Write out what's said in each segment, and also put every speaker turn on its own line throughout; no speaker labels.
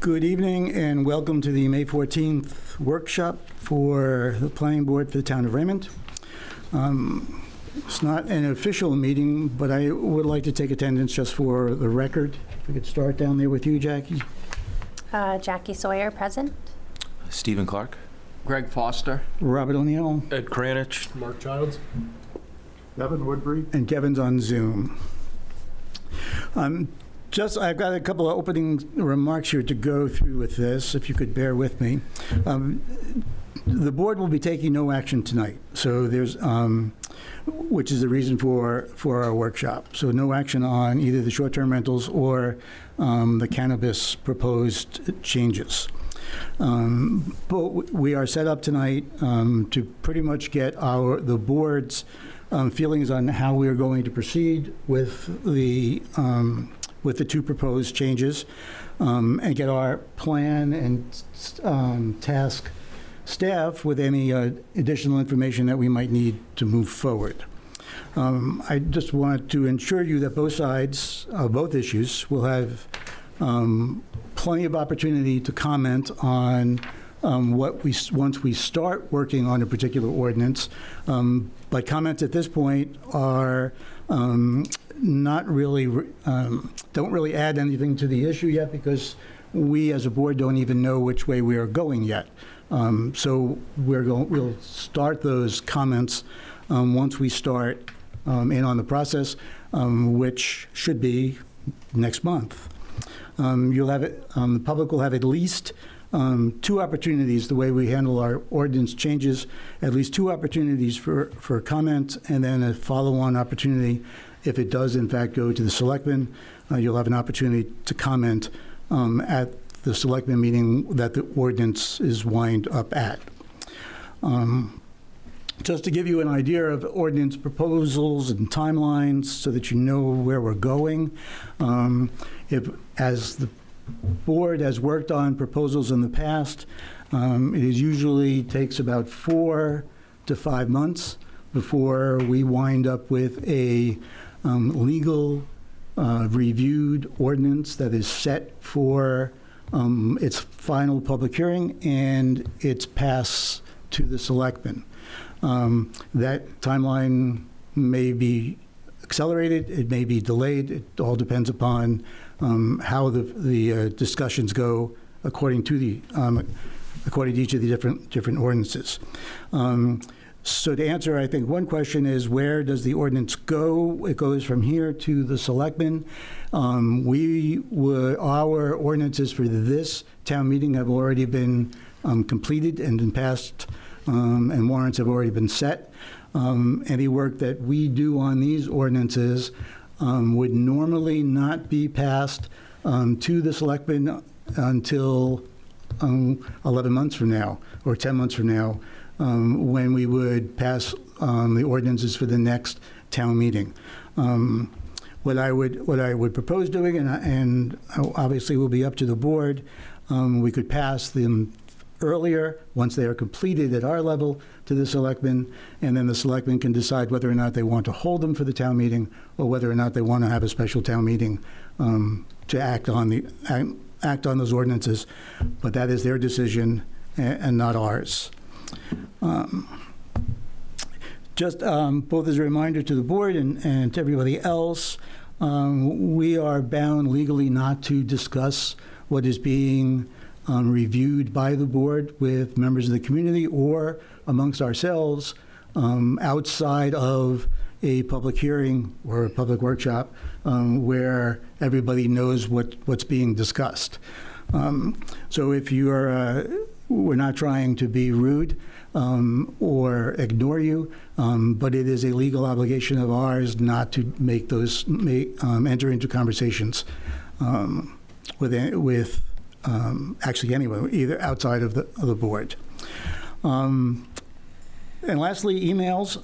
Good evening and welcome to the May 14th workshop for the Planning Board for the Town of Raymond. It's not an official meeting, but I would like to take attendance just for the record. If we could start down there with you, Jackie.
Jackie Sawyer, present.
Stephen Clark.
Greg Foster.
Robert O'Neill.
Ed Kranich.
Mark Childs.
Kevin Woodbury.
And Kevin's on Zoom. I've got a couple of opening remarks here to go through with this, if you could bear with me. The board will be taking no action tonight, so there's, which is the reason for our workshop. So no action on either the short-term rentals or the cannabis proposed changes. But we are set up tonight to pretty much get the board's feelings on how we are going to proceed with the two proposed changes, and get our plan and task staff with any additional information that we might need to move forward. I just want to ensure you that both sides of both issues will have plenty of opportunity to comment on once we start working on a particular ordinance. But comments at this point are not really, don't really add anything to the issue yet, because we as a board don't even know which way we are going yet. So we'll start those comments once we start in on the process, which should be next month. You'll have it, the public will have at least two opportunities, the way we handle our ordinance changes, at least two opportunities for comment, and then a follow-on opportunity if it does in fact go to the selectmen. You'll have an opportunity to comment at the selectmen meeting that the ordinance is wind up at. Just to give you an idea of ordinance proposals and timelines so that you know where we're going, as the board has worked on proposals in the past, it usually takes about 4 to 5 months before we wind up with a legal reviewed ordinance that is set for its final public hearing and its pass to the selectmen. That timeline may be accelerated, it may be delayed. It all depends upon how the discussions go according to each of the different ordinances. So to answer, I think one question is, where does the ordinance go? It goes from here to the selectmen. Our ordinances for this town meeting have already been completed and been passed, and warrants have already been set. Any work that we do on these ordinances would normally not be passed to the selectmen until 11 months from now or 10 months from now, when we would pass the ordinances for the next town meeting. What I would propose doing, and obviously will be up to the board, we could pass them earlier once they are completed at our level to the selectmen, and then the selectmen can decide whether or not they want to hold them for the town meeting or whether or not they want to have a special town meeting to act on those ordinances. But that is their decision and not ours. Just both as a reminder to the board and to everybody else, we are bound legally not to discuss what is being reviewed by the board with members of the community or amongst ourselves outside of a public hearing or a public workshop where everybody knows what's being discussed. So if you are, we're not trying to be rude or ignore you, but it is a legal obligation of ours not to enter into conversations with actually anyone, either outside of the board. And lastly, emails.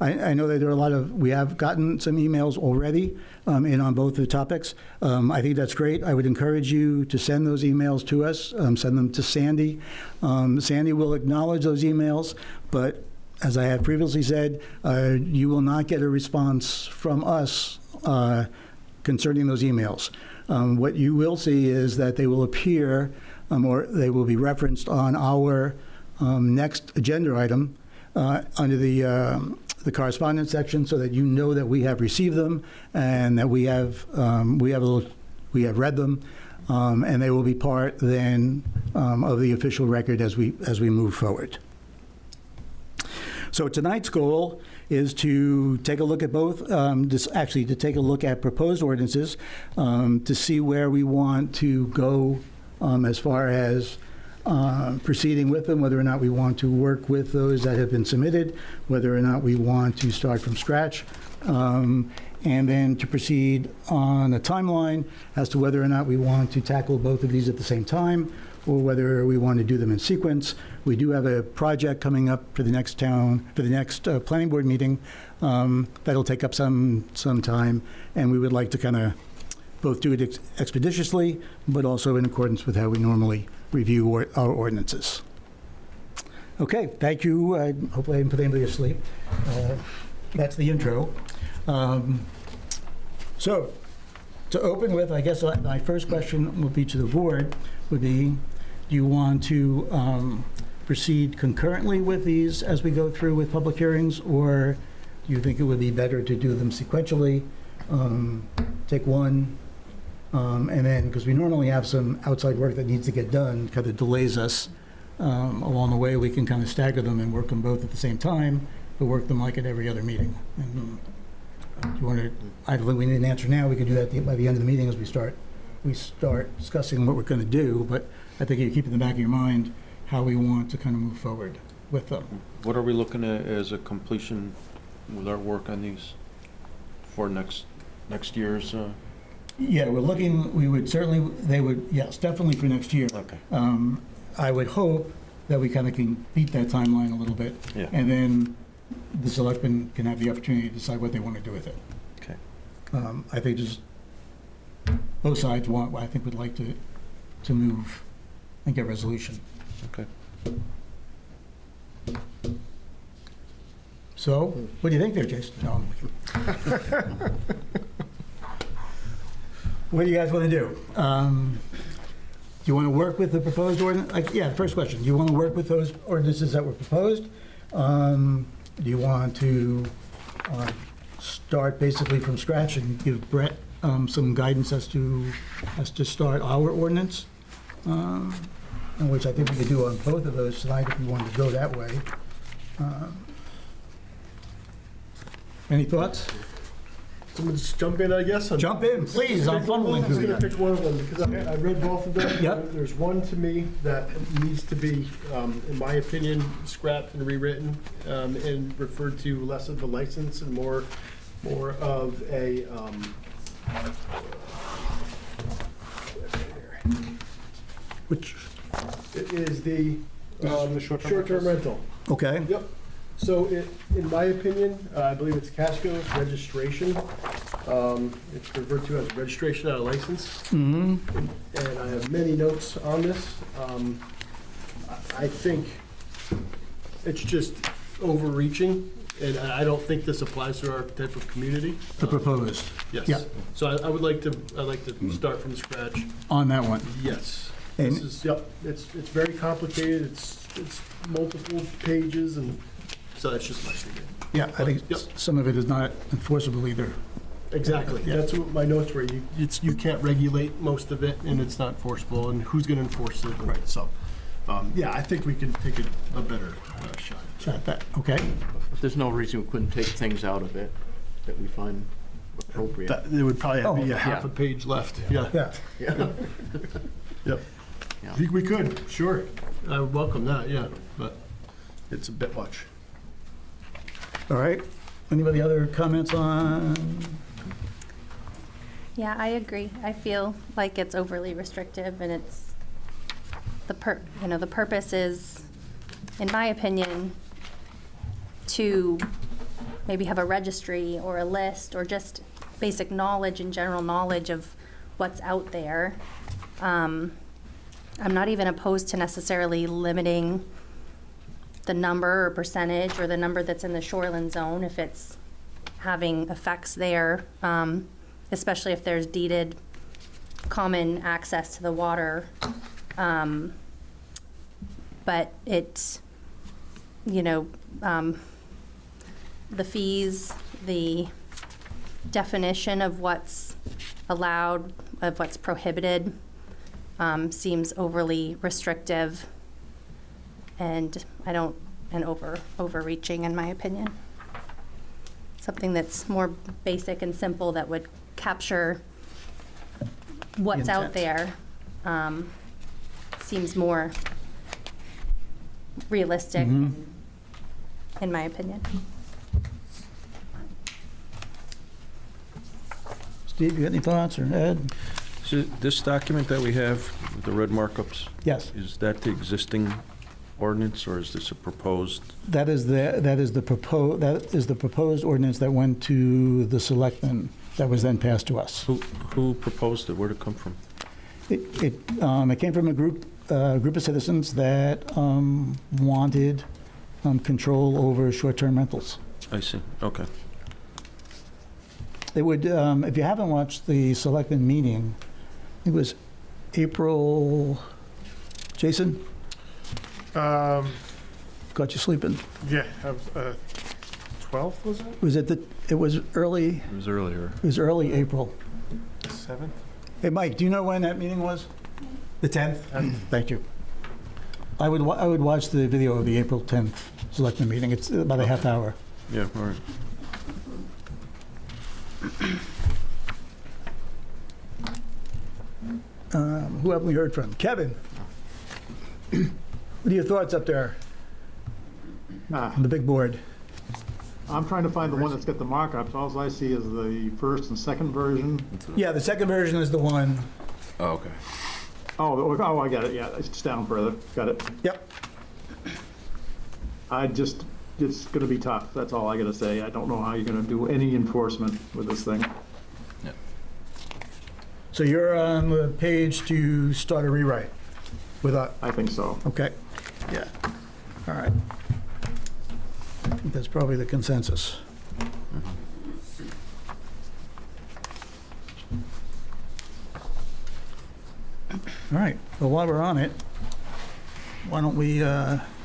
I know that there are we have gotten some emails already in on both the topics. I think that's great. I would encourage you to send those emails to us, send them to Sandy. Sandy will acknowledge those emails, but as I have previously said, you will not get a response from us concerning those emails. What you will see is that they will appear, or they will be referenced on our next agenda item under the correspondence section, so that you know that we have received them and that we have read them, and they will be part then of the official record as we move forward. So tonight's goal is to take a look at both, to take a look at proposed ordinances, to see where we want to go as far as proceeding with them, whether or not we want to work with those that have been submitted, whether or not we want to start from scratch, and then to proceed on a timeline as to whether or not we want to tackle both of these at the same time, or whether we want to do them in sequence. We do have a project coming up for the next planning board meeting that'll take up some time, and we would like to kind of both do it expeditiously, but also in accordance with how we normally review our ordinances. Okay, thank you. Hopefully I didn't put anybody asleep. That's the intro. So, to open with, I guess my first question would be to the board, would be, do you want to proceed concurrently with these as we go through with public hearings, or do you think it would be better to do them sequentially, take one, and then, because we normally have some outside work that needs to get done, kind of delays us along the way, we can kind of stagger them and work them both at the same time, but work them like at every other meeting. And if you want to, I don't think we need an answer now, we could do that by the end of the meeting as we start discussing what we're going to do, but I think you keep in the back of your mind how we want to kind of move forward with them.
What are we looking at as a completion with our work on these for next year's?
Yeah, we would certainly, yes, definitely for next year.
Okay.
I would hope that we kind of can beat that timeline a little bit.
Yeah.
And then the selectmen can have the opportunity to decide what they want to do with it.
Okay.
I think just both sides would like to move and get resolution.
Okay.
So, what do you think there, Jason? No, what do you guys want to do? Do you want to work with the proposed ordinance? Yeah, first question. Do you want to work with those ordinances that were proposed? Do you want to start basically from scratch and give Brett some guidance as to start our ordinance? Which I think we could do on both of those tonight if you wanted to go that way. Any thoughts?
Someone just jump in, I guess.
Jump in, please. I'm fumbling
I'm just
through
going to
that.
pick one of them because I read both of them.
Yep.
There's one to me that needs to be, in my opinion, scrapped and rewritten and referred to less of the license and more of a
Which,
it is the short-term rental.
okay.
Yep. So in my opinion, I believe it's Casco's registration. It's referred to as registration out of license.
Mm-hmm.
And I have many notes on this. I think it's just overreaching, and I don't think this applies to our type of community.
The proposed,
Yes.
Yeah.
So I'd like to start from scratch.
on that one.
Yes.
And-
This is, yep, it's very complicated. It's multiple pages, and so that's just my opinion.
Yeah, I think
Yep.
some of it is not enforceable either.
Exactly.
Yeah.
That's what my notes were. You can't regulate most of it, and it's not enforceable, and who's going to enforce it?
Right.
So, yeah, I think we can take a better shot.
Shot that, okay.
But there's no reason we couldn't take things out of it that we find appropriate.
There would probably be a half
yeah.
a page left. Yeah.
Yeah,
Yeah.
Yep.
Yeah.
We could, sure. I would welcome that, yeah, but it's a bit much.
all right. Anybody other comments on?
Yeah, I agree. I feel like it's overly restrictive, and it's the purpose is, in my opinion, to maybe have a registry or a list or just basic knowledge and general knowledge of what's out there. I'm not even opposed to necessarily limiting the number or percentage or the number that's in the shoreline zone if it's having effects there, especially if there's deeded common access to the water. But it, the fees, the definition of what's allowed, of what's prohibited, seems overly restrictive and overreaching in my opinion. Something that's more basic and simple that would capture what's out there seems more realistic, in my opinion.
Steve, you got any thoughts, or Ed?
So this document that we have, with the red markups,
Yes.
is that the existing ordinance, or is this a proposed?
That is the proposed ordinance that went to the selectmen, that was then passed to us.
Who proposed it? Where'd it come from?
It came from a group of citizens that wanted control over short-term rentals.
I see, okay.
It would, if you haven't watched the selectmen meeting, it was April, Jason, got you sleeping.
Yeah, 12th, was it?
It was early,
It was earlier.
it was early April.
7th?
Hey, Mike, do you know when that meeting was? The 10th? Thank you. I would watch the video of the April 10th selectmen meeting. It's about a half hour.
Yeah, all right.
Who haven't we heard from? Kevin? What are your thoughts up there on the big board?
I'm trying to find the one that's got the markups. All I see is the first and second version.
Yeah, the second version is the one.
Oh, okay.
Oh, I got it, yeah, it's down further, got it.
Yep.
It's gonna be tough, that's all I gotta say. I don't know how you're gonna do any enforcement with this thing.
So you're on the page to start a rewrite with a,
I think so.
okay, yeah, all right. I think that's probably the consensus. All right, well, while we're on it, why don't we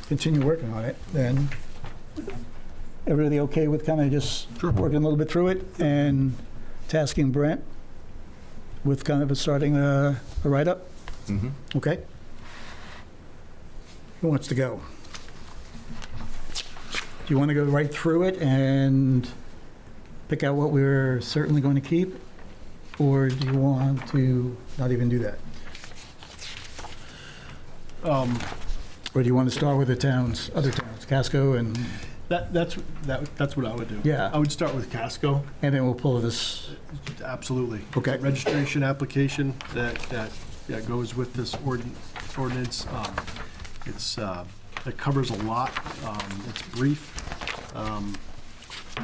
continue working on it then? Everybody okay with kind of just working a little bit through it and tasking Brent with kind of starting a write-up?
Mm-hmm.
Okay. Who wants to go? Do you want to go right through it and pick out what we're certainly going to keep? Or do you want to not even do that? Or do you want to start with the towns, other towns, Casco, and
That's what I would do.
Yeah.
I would start with Casco,
then we'll pull this?
absolutely.
Okay.
Registration application that goes with this ordinance. It covers a lot. It's brief.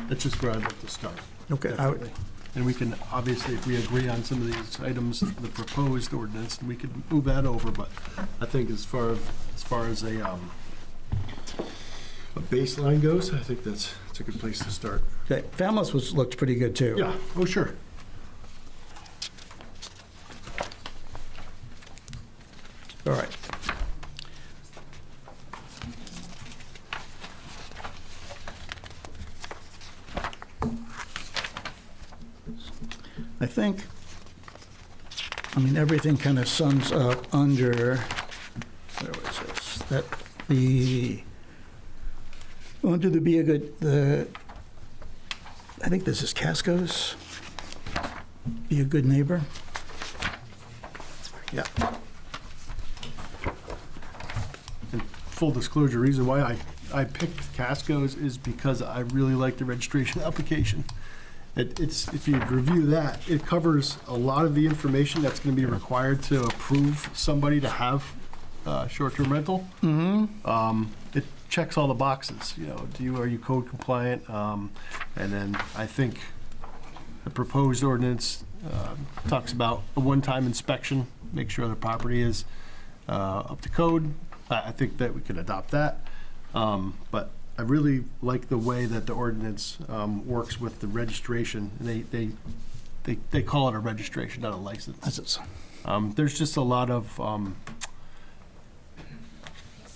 That's just where I'd like to start.
Okay.
Definitely. And we can, obviously, if we agree on some of these items, the proposed ordinance, we could move that over, but I think as far as a baseline goes, I think it's a good place to start.
Okay, Falmouth looked pretty good, too.
Yeah, oh, sure.
All right. I think, everything kind of sums up under, where was this? That under the be a good, I think this is Casco's, be a good neighbor. Yeah.
Full disclosure, reason why I picked Casco's is because I really like the registration application. It's, if you review that, it covers a lot of the information that's gonna be required to approve somebody to have short-term rental. It checks all the boxes, are you code compliant? And then I think the proposed ordinance talks about a one-time inspection, make sure the property is up to code. I think that we could adopt that. But I really like the way that the ordinance works with the registration. They call it a registration, not a license.
That's it.
There's just a lot of, I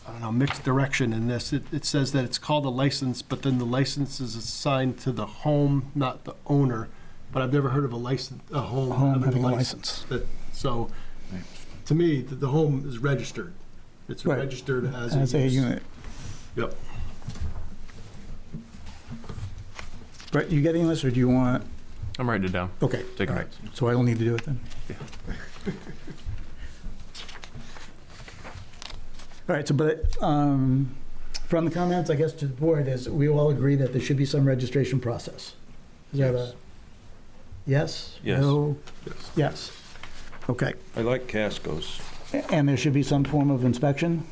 don't know, mixed direction in this. It says that it's called a license, but then the license is assigned to the home, not the owner. But I've never heard of a home having a license. So, to me, the home is registered. It's
Right.
registered as
As a
use.
unit.
Yep.
Brett, you getting this, or do you want?
I'm writing it down.
Okay.
Take
all
it.
right. So I don't need to do it then?
Yeah.
All right, so, but from the comments, I guess, to the board is, we all agree that there should be some registration process. Is that a yes?
Yes.
No?
Yes.
Yes. Okay.
I like Casco's.
And there should be some form of inspection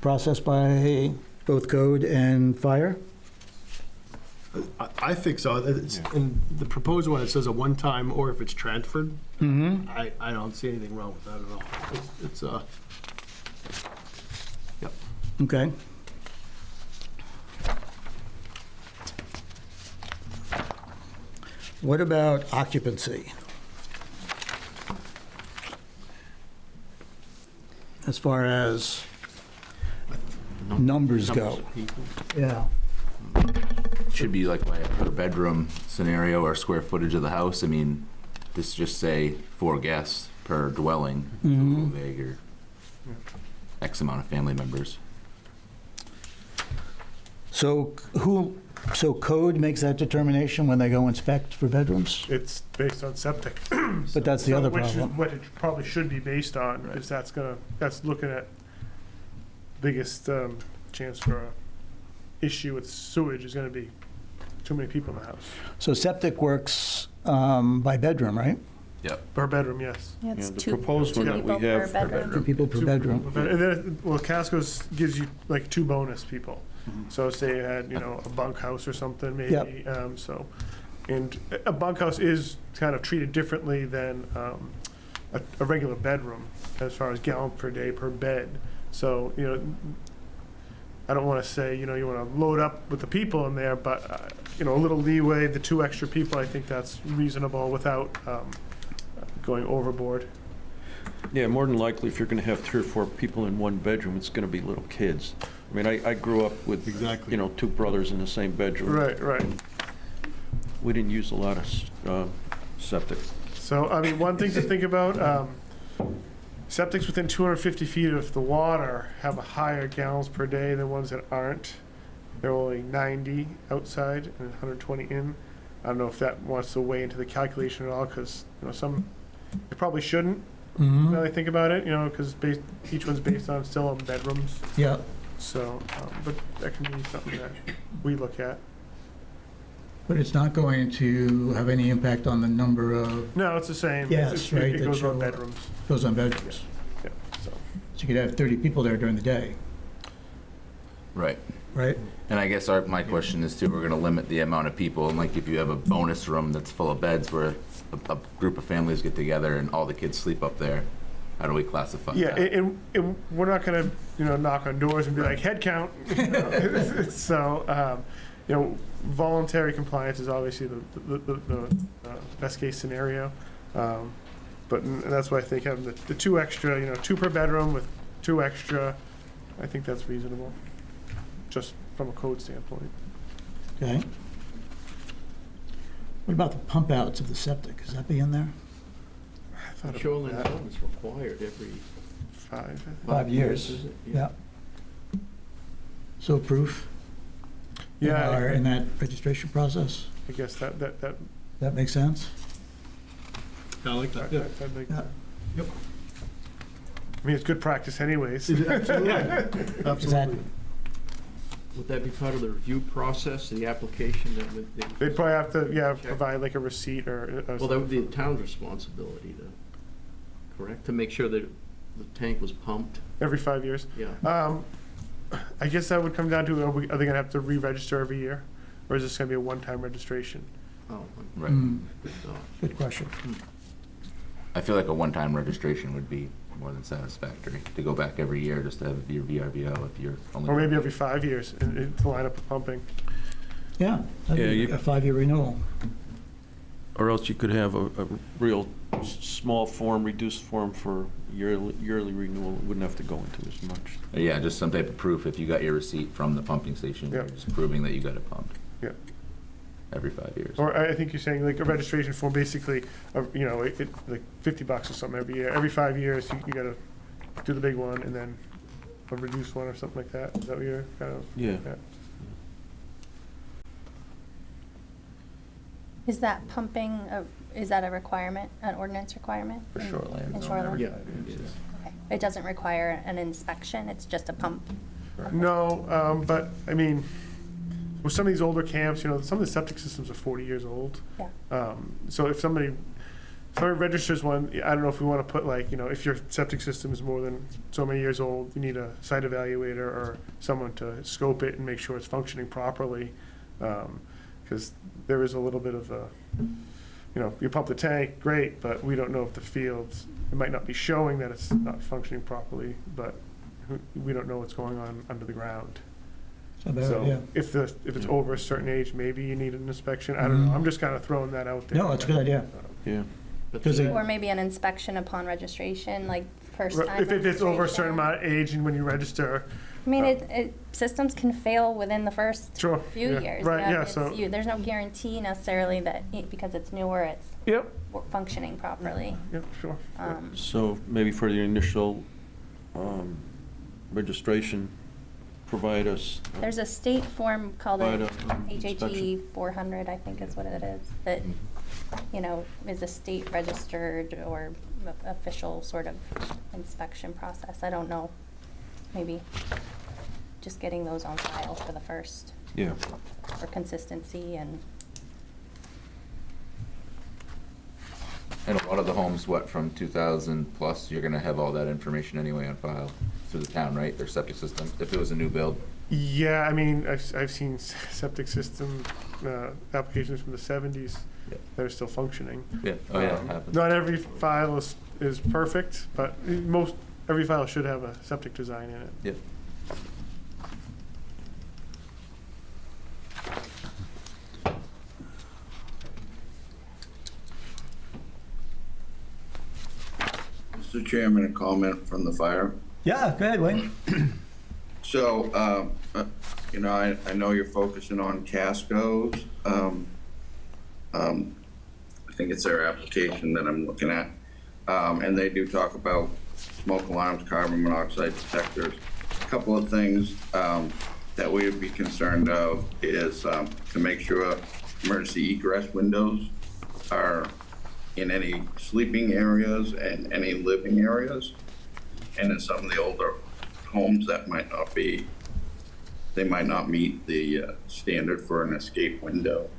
process by both code and fire?
I think so. It's, in the proposed one, it says a one-time, or if it's transferred.
Mm-hmm.
I don't see anything wrong with that at all. It's yep.
Okay. What about occupancy? As far as numbers go?
of people.
Yeah.
Should be like by a per bedroom scenario or square footage of the house. I mean, this just say 4 guests per dwelling, a little vague, or X amount of family members.
So so code makes that determination when they go inspect for bedrooms?
It's based on septic.
But that's the other
Which is
problem.
what it probably should be based on, because that's looking at biggest chance for a issue with sewage is gonna be too many people in the house.
So septic works by bedroom, right?
Yep.
Per bedroom, yes.
Yeah, it's
Yeah, the
two
proposed
two
one that we
people per
have-
bedroom.
2 people per
Two
bedroom.
people per bed- And then, well, Casco's gives you like 2 bonus people. So say you had, a bunkhouse or something, maybe, so. And a bunkhouse is kind of treated differently than a regular bedroom as far as gallons per day per bed. So, I don't want to say, you want to load up with the people in there, but, a little leeway, the 2 extra people, I think that's reasonable without going overboard.
Yeah, more than likely, if you're gonna have 3 or 4 people in one bedroom, it's gonna be little kids. I mean, I grew up with,
Exactly.
2 brothers in the same bedroom.
Right.
We didn't use a lot of septic.
So, I mean, one thing to think about, septics within 250 feet of the water have a higher gallons per day than ones that aren't. They're only 90 outside and 120 in. I don't know if that wants to weigh into the calculation at all, because, it probably shouldn't,
Mhm.
really think about it, because each one's based on still on bedrooms.
Yeah.
So, but that can be something that we look at.
But it's not going to have any impact on the number of,
No, it's the same.
Yes, right,
It goes
that
on
you-
bedrooms,
goes on bedrooms.
yeah, so.
So you could have 30 people there during the day,
Right.
right?
And I guess my question is too, we're gonna limit the amount of people, and like if you have a bonus room that's full of beds where a group of families get together and all the kids sleep up there, how do we classify
Yeah,
that?
and we're not gonna, knock on doors and be like, head count. So, voluntary compliance is obviously the best case scenario. But and that's why I think having the 2 extra, 2 per bedroom with 2 extra, I think that's reasonable, just from a code standpoint.
Okay. What about the pump outs of the septic? Is that be in there?
I thought about
Shoreline
that.
zone is required every
5, I think.
5 years.
is it?
Yeah. So proof
Yeah,
in that registration process?
I guess that
That makes sense?
I like that. Yeah.
that makes
Yeah.
sense.
Yep.
I mean, it's good practice anyways.
Absolutely.
Exactly.
Absolutely.
Would that be part of the review process, the application that would?
They'd probably have to,
Check.
provide like a receipt or.
Well, that would be the town's responsibility to, correct, to make sure that the tank was pumped?
Every 5 years.
Yeah.
I guess that would come down to, are they gonna have to re-register every year? Or is this gonna be a one-time registration?
Oh,
Right.
good thought.
Good question.
I feel like a one-time registration would be more than satisfactory, to go back every year just to have your VRBO if you're only.
Or maybe every 5 years and to line up with pumping.
Yeah. that'd
Yeah,
be
you-
a 5-year renewal.
Or else you could have a real small form, reduced form for yearly renewal. It wouldn't have to go into as much.
Yeah, just some type of proof if you got your receipt from the pumping station, you're
Yeah.
just proving that you got it pumped.
Yeah.
Every 5 years.
Or I think you're saying like a registration form, basically, you know, like $50 or something every year. Every 5 years, you gotta do the big one and then a reduced one or something like that. Is that what you're kind of?
Yeah.
Is that pumping, is that a requirement, an ordinance requirement?
For shoreline.
In shoreline?
Yeah.
Okay. It doesn't require an inspection, it's just a pump?
No, but I mean, with some of these older camps, you know, some of the septic systems are 40 years old.
Yeah.
So if somebody registers one, I don't know if we want to put like, you know, if your septic system is more than so many years old, you need a site evaluator or someone to scope it and make sure it's functioning properly. Because there is a little bit of a, you know, you pump the tank, great, but we don't know if the fields, it might not be showing that it's not functioning properly, but we don't know what's going on under the ground. So if it's over a certain age, maybe you need an inspection. I don't know. I'm just kind of throwing that out there.
No, that's a good idea.
Yeah.
Because
Or maybe an inspection upon registration, like first time
If it's over a certain
registration.
amount of age and when you register.
I mean, systems can fail within the first
Sure.
few
yeah.
years.
Right,
you know,
yeah,
it's-
so,
there's no guarantee necessarily that because it's newer, it's
yep,
functioning properly.
yep, sure.
So maybe for the initial registration, provide us.
There's a state form called
Provide
a
a, inspection.
HHE 400, I think is what it is, that, you know, is a state registered or official sort of inspection process. I don't know, maybe just getting those on file for the first,
Yeah.
for consistency and,
And a lot of the homes, what, from 2000 plus, you're gonna have all that information anyway on file through the town, right? Their septic system, if it was a new build.
Yeah, I mean, I've seen septic system applications from the 70s
Yeah.
that are still functioning.
Yeah, oh yeah, it happens.
Not every file is perfect, but every file should have a septic design in it.
Yep.
Mr. Chairman, a comment from the fire.
Yeah, go ahead, Wayne.
So, you know, I know you're focusing on Casco's. I think it's their application that I'm looking at. And they do talk about smoke alarms, carbon monoxide detectors. A couple of things that we would be concerned of is to make sure emergency egress windows are in any sleeping areas and any living areas. And in some of the older homes, that might not be, they might not meet the standard for an escape window.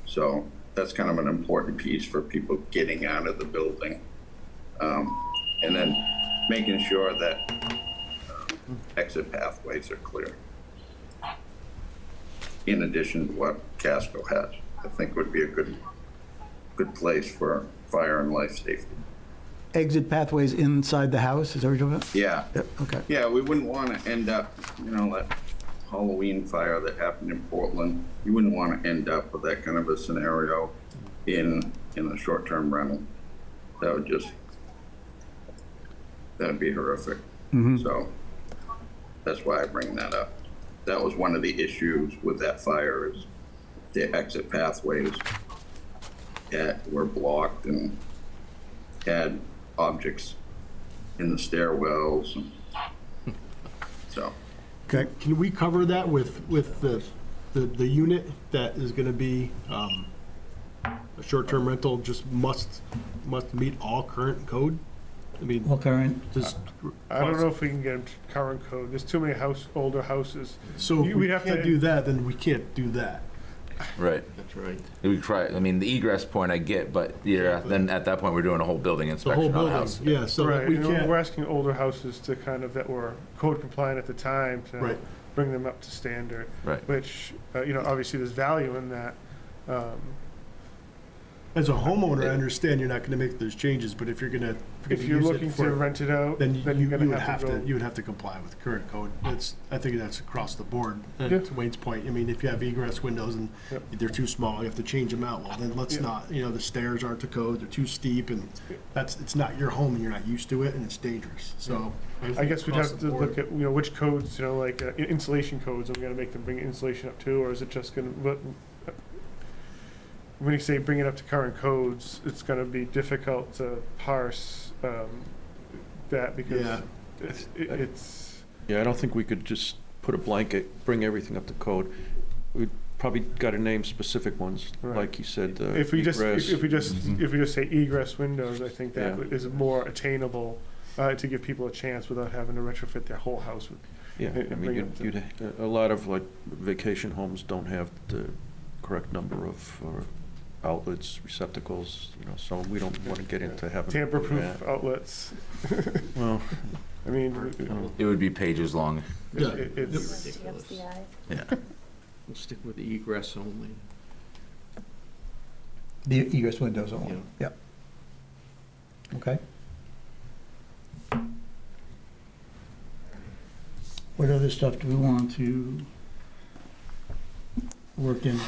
So that's kind of an important piece for people getting out of the building. And then making sure that exit pathways are clear. In addition to what Casco has, I think would be a good place for fire and life safety.
Exit pathways inside the house, is that what you're talking about?
Yeah.
Yep, okay.
Yeah, we wouldn't want to end up, you know, that Halloween fire that happened in Portland. You wouldn't want to end up with that kind of a scenario in a short-term rental. That'd be horrific. So that's why I bring that up. That was one of the issues with that fire is the exit pathways were blocked and had objects in the stairwells. So.
Okay.
Can we cover that with the unit that is gonna be a short-term rental just must meet all current code? I mean,
All current.
just.
I don't know if we can get them to current code. There's too many older houses.
So if we
We'd have
can't
to-
do that, then we can't do that.
Right.
That's right.
We try, I mean, the egress point I get, but yeah, then at that point, we're doing a whole building
The whole
inspection on the
building,
house.
yeah, so
Right,
we
you know,
can't.
we're asking older houses to kind of, that were code compliant at the time, to
Right.
bring them up to standard.
Right.
Which, you know, obviously there's value in that.
As a homeowner, I understand you're not gonna make those changes, but if you're gonna
If you're
use it
looking to
for-
rent it out,
then
then
you
you're
would
gonna
have
have to
to,
go.
you would have to comply with the current code. I think that's across the board. And
Yeah.
to Wayne's point, I mean, if you have egress windows and
Yep.
they're too small, you have to change them out. Well, then let's
Yeah.
not, the stairs aren't to code, they're too steep, and it's not your home, and you're not used to it, and it's dangerous. So.
I
think
guess we'd
across
have
the
to
board-
look at, which codes, like insulation codes, are we gonna make them bring insulation up too, or is it just gonna, when you say bring it up to current codes, it's gonna be difficult to parse, that because
Yeah.
it's,
Yeah, I don't think we could just put a blanket, bring everything up to code. We'd probably got to name specific ones,
Right.
like you said,
if we just,
egress.
if we just say egress windows, I think that
Yeah.
is more attainable, to give people a chance without having to retrofit their whole house with.
Yeah,
and
I
bring
mean,
it to-
a lot of like vacation homes don't have the correct number of outlets, receptacles, so we don't want to get into having. to do
Tamper-proof
that.
outlets.
Well,
I mean,
It would be pages long.
Yeah.
it's,
TFCI.
Yeah.
We'll stick with the egress only.
The egress windows only.
Yeah.
Yep. Okay. What other stuff do we want to work in?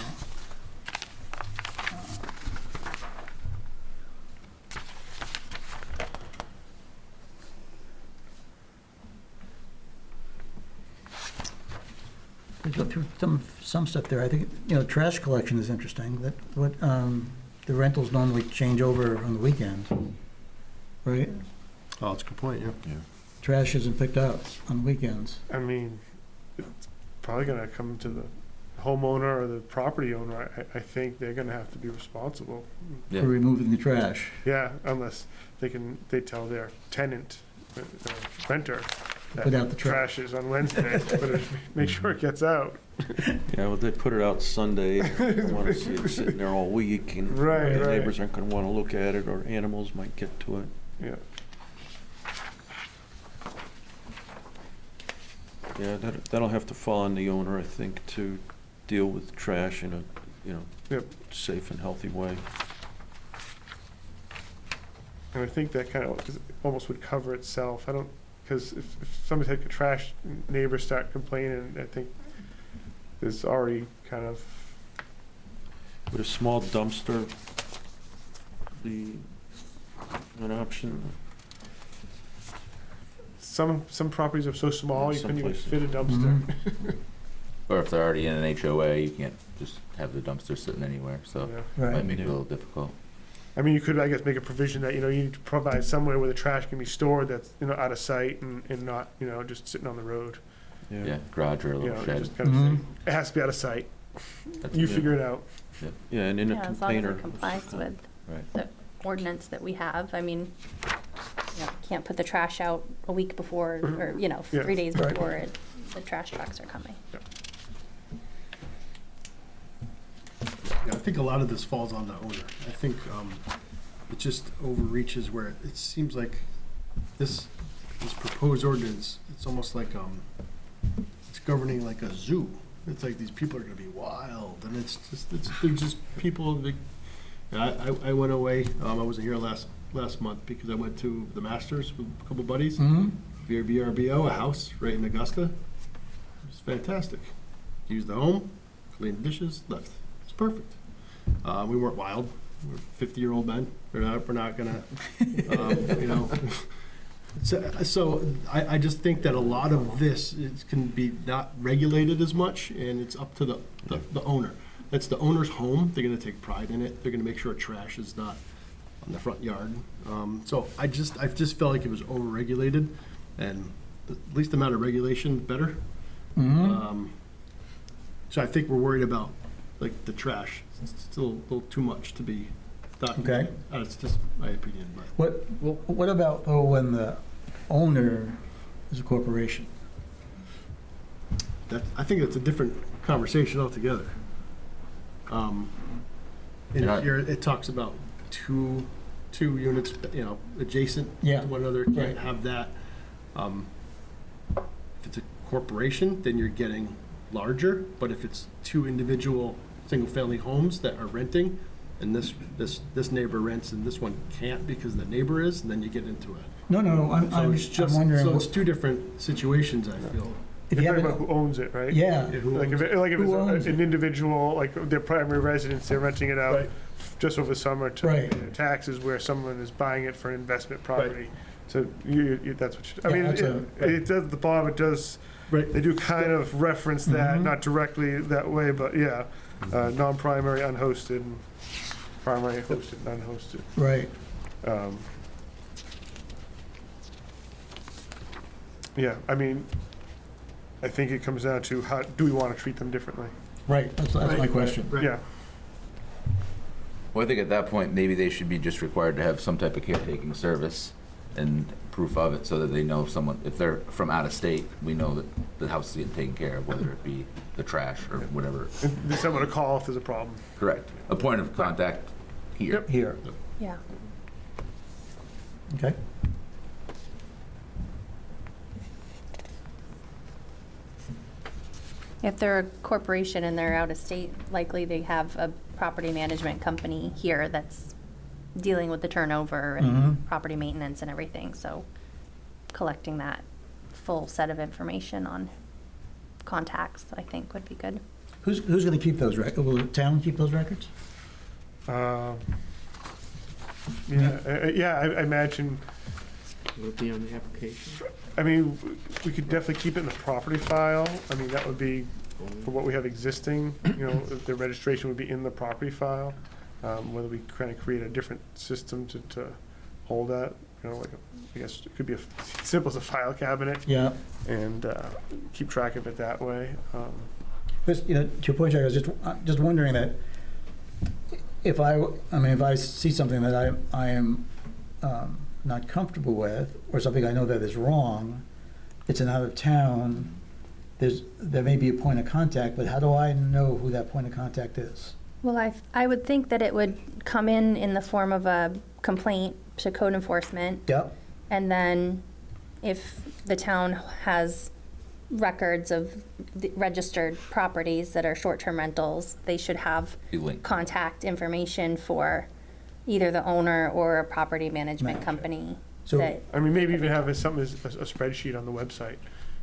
We go through some stuff there. I think, trash collection is interesting. That what the rentals normally change over on the weekend, right?
Oh, that's a good point, yeah.
Trash isn't picked up on weekends.
I mean, it's probably gonna come to the homeowner or the property owner. I think they're gonna have to be responsible.
Yeah.
For removing the trash.
Yeah, unless they tell their tenant, renter,
Put out the trash.
trash is on Wednesday, but make sure it gets out.
yeah, well, they put it out Sunday, they want to see it sitting there all week, and
Right,
the
right.
neighbors aren't going to want to look at it, or animals might get to it.
Yeah.
Yeah, that'll have to fall on the owner, I think, to deal with trash in a,
Yep.
safe and healthy way.
And I think that kind of almost would cover itself. I don't, because if somebody take a trash, neighbors start complaining, I think there's already kind of,
Would a small dumpster be an option?
some properties are so small, you
Some
couldn't even
places.
fit a dumpster.
Or if they're already in an HOA, you can't just have the dumpster sitting anywhere, so
Yeah.
it might
Right.
make it a
Yeah.
little difficult.
I mean, you could, I guess, make a provision that, you need to provide somewhere where the trash can be stored that's, out of sight and not, just sitting on the road.
Yeah, garage or a little shed.
Just kind of
Mhm.
say, it has to be out of sight.
That's-
You
Yeah.
figure it out.
Yeah, and in a
Yeah, as long as
container.
it complies with
Right.
the ordinance that we have. I mean, can't put the trash out a week before, or,
Yeah.
3 days
Right.
before the trash trucks are coming.
Yeah, I think a lot of this falls on the owner. I think it just overreaches where it seems like this proposed ordinance, it's almost like it's governing like a zoo. It's like these people are gonna be wild, and they're just people. I went away. I wasn't here last month because I went to the Masters with a couple buddies.
Mm-hmm.
VRBO, a house right in Augusta. It was fantastic. Used the home, cleaned dishes, left. It's perfect. We weren't wild. We're 50-year-old men. We're not gonna, So I just think that a lot of this can be not regulated as much, and it's up to the owner. That's the owner's home. They're gonna take pride in it. They're gonna make sure trash is not on the front yard. So I just felt like it was overregulated, and the least amount of regulation, better.
Mm-hmm.
So I think we're worried about, like, the trash. It's still a little too much to be documented. It's just my opinion, but.
What about, when the owner is a corporation?
I think that's a different conversation altogether. In
You're not-
here, it talks about two units, adjacent
Yeah.
to one another,
Right.
can't have that. If it's a corporation, then you're getting larger, but if it's two individual, single-family homes that are renting, and this neighbor rents and this one can't because the neighbor is, and then you get into it.
No, I'm
So it's just,
wondering,
so it's two different situations, I feel.
if
You're
you
talking
have,
about who owns it, right?
yeah,
Like if
Who owns
it's an individual, like their primary residence, they're renting it out
Right.
just over summer to
Right.
pay taxes, where someone is buying it for an investment property. So that's what I
Yeah,
mean,
that's
it does, the bottom, it does,
Right.
they do kind of reference that,
Mhm.
not directly that way, but yeah, non-primary unhosted, and primary hosted, unhosted.
right.
Yeah, I mean, I think it comes down to how, do we want to treat them differently?
Right, that's my question.
Right.
Yeah,
Well, I think at that point, maybe they should be just required to have some type of caretaking service and proof of it, so that they know if someone, if they're from out of state, we know that the house is getting taken care of, whether it be the trash or whatever.
and there's someone to call if there's a problem.
Correct. A point of contact here.
Yep.
Here,
Yeah.
okay.
If they're a corporation and they're out of state, likely they have a property management company here that's dealing with the turnover and
Mhm.
property maintenance and everything, so collecting that full set of information on contacts, I think would be good.
Who's going to keep those records? Will the town keep those records?
Yeah, I imagine,
Will it be on the application?
I mean, we could definitely keep it in the property file. I mean, that would be for what we have existing, the registration would be in the property file. Whether we kind of create a different system to hold that, like, I guess it could be as simple as a file cabinet
Yeah.
and keep track of it that way.
Because, to your point, Jack, I was just wondering that if if I see something that I am not comfortable with, or something I know that is wrong, it's an out of town, there may be a point of contact, but how do I know who that point of contact is?
Well, I would think that it would come in the form of a complaint to code enforcement.
Yep.
And then if the town has records of the registered properties that are short-term rentals, they should have
Be linked.
contact information for either the owner or a property management
Manager.
company.
So-
that-
I mean, maybe even have something as a spreadsheet on the website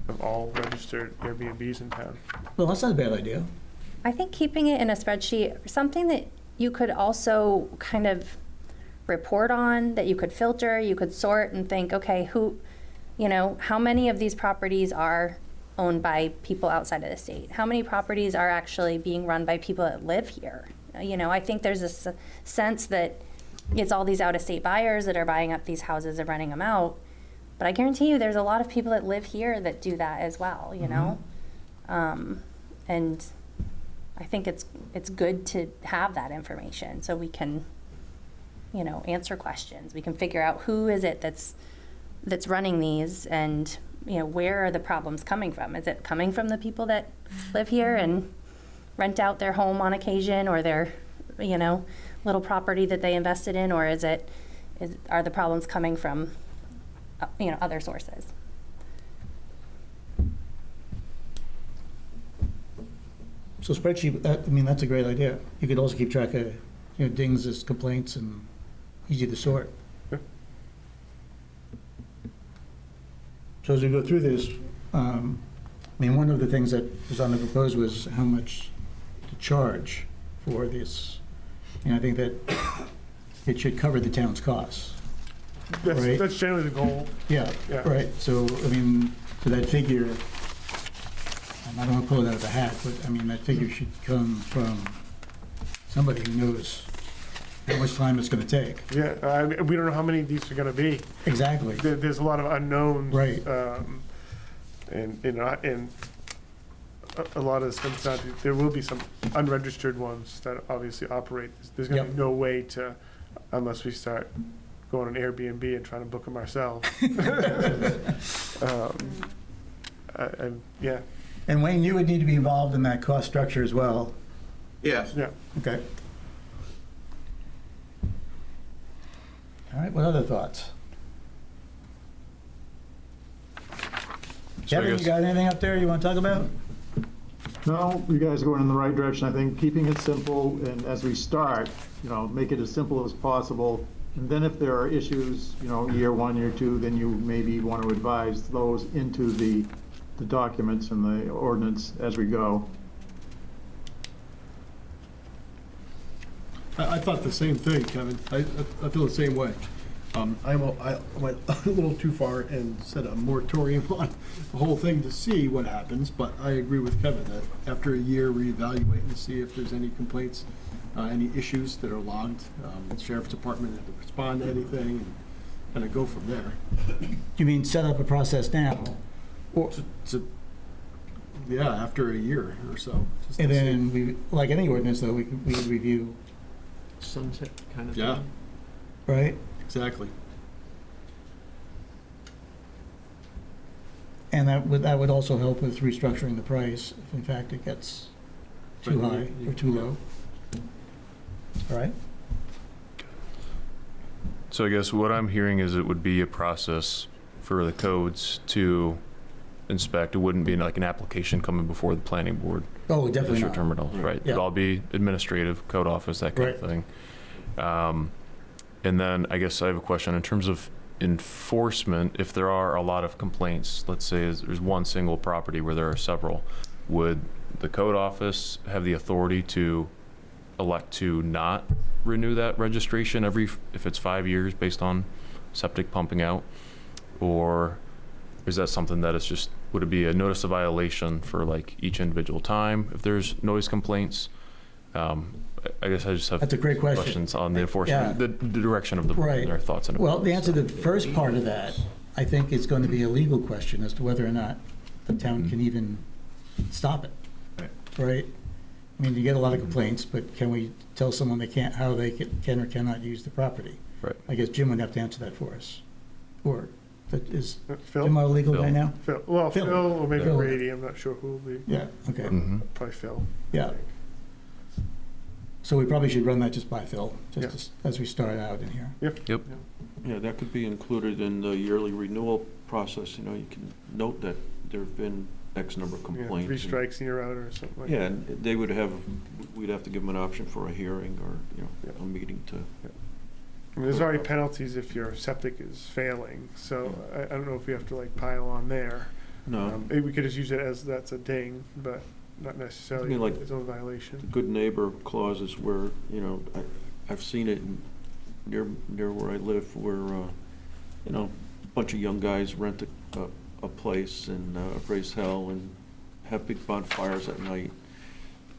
of all registered Airbnbs in town.
Well, that's not a bad idea.
I think keeping it in a spreadsheet, something that you could also kind of report on, that you could filter, you could sort and think, okay, how many of these properties are owned by people outside of the state? How many properties are actually being run by people that live here? I think there's a sense that it's all these out-of-state buyers that are buying up these houses and renting them out. But I guarantee you, there's a lot of people that live here that do that as well, And I think it's good to have that information so we can, answer questions. We can figure out who is it that's running these, and, where are the problems coming from? Is it coming from the people that live here and rent out their home on occasion, or their, little property that they invested in, or are the problems coming from, other sources?
So spreadsheet, that's a great idea. You could also keep track of, dings as complaints and easy to sort.
Yeah.
So as we go through this, one of the things that was on the proposed was how much to charge for this. And I think that it should cover the town's costs. Right.
That's generally the goal.
Yeah,
Yeah.
right. So, for that figure, and I don't want to pull it out of the hat, but that figure should come from somebody who knows how much time it's going to take.
Yeah, we don't know how many of these are gonna be.
Exactly.
There's a lot of unknowns.
Right.
And a lot of this comes down to, there will be some unregistered ones that obviously operate. There's gonna be
Yep.
no way to, unless we start going on Airbnb and trying to book them ourselves. Yeah,
And Wayne, you would need to be involved in that cost structure as well.
Yes.
yeah.
Okay. All right, what other thoughts?
So I
Kevin, you
guess-
got anything up there you want to talk about?
No, you guys are going in the right direction. I think keeping it simple, and as we start, make it as simple as possible. And then if there are issues, year one, year two, then you maybe want to advise those into the documents and the ordinance as we go.
I thought the same thing, Kevin. I feel the same way. I went a little too far and set a moratorium on the whole thing to see what happens, but I agree with Kevin that after a year, reevaluate and see if there's any complaints, any issues that are logged. The sheriff's department have to respond to anything and kind of go from there.
You mean set up a process now? Or,
Yeah, after a year or so. just to
and
see.
then we, like any ordinance though, we review,
Sunset kind of
Yeah,
thing.
right?
exactly.
And that would also help with restructuring the price if in fact it gets too
But
high or too low. All right?
So I guess what I'm hearing is it would be a process for the codes to inspect. It wouldn't be like an application coming before the planning board.
Oh,
The
definitely not.
short-term rentals, right?
Yeah.
It'd all be administrative, code office, that kind of thing. And then I guess I have a question in terms of enforcement. If there are a lot of complaints, let's say there's one single property where there are several, would the code office have the authority to elect to not renew that registration if it's 5 years based on septic pumping out? Or is that something that is just, would it be a notice of violation for like each individual time if there's noise complaints? I guess I just have
That's a great question.
questions on the enforcement, the direction of the board,
Right.
their thoughts on it.
Well, the answer to the first part of that, I think it's going to be a legal question as to whether or not the town can even stop it. Right? I mean, you get a lot of complaints, but can we tell someone how they can or cannot use the property?
Right.
I guess Jim would have to answer that for us. Or, is
Phil?
Jim our legal
Phil.
guy now?
Phil, well,
Phil.
Phil or maybe
Phil.
Brady, I'm not sure who will be,
Yeah, okay,
Mhm.
probably Phil.
yeah. So we probably should run that just by Phil,
Yeah.
as we start out in here.
Yeah, that could be included in the yearly renewal process. You can note that there've been X number of
Yeah,
complaints.
3
and-
strikes and you're out or something like that.
Yeah, and we'd have to give them an option for a hearing or, a meeting to.
I mean, there's already penalties if your septic is failing, so I don't know if we have to like pile on there.
No,
Maybe we could just use it as that's a ding, but not necessarily
I mean, like,
its own violation.
good neighbor clauses where, I've seen it near where I live where, a bunch of young guys rent a place and raise hell and have big bonfires at night.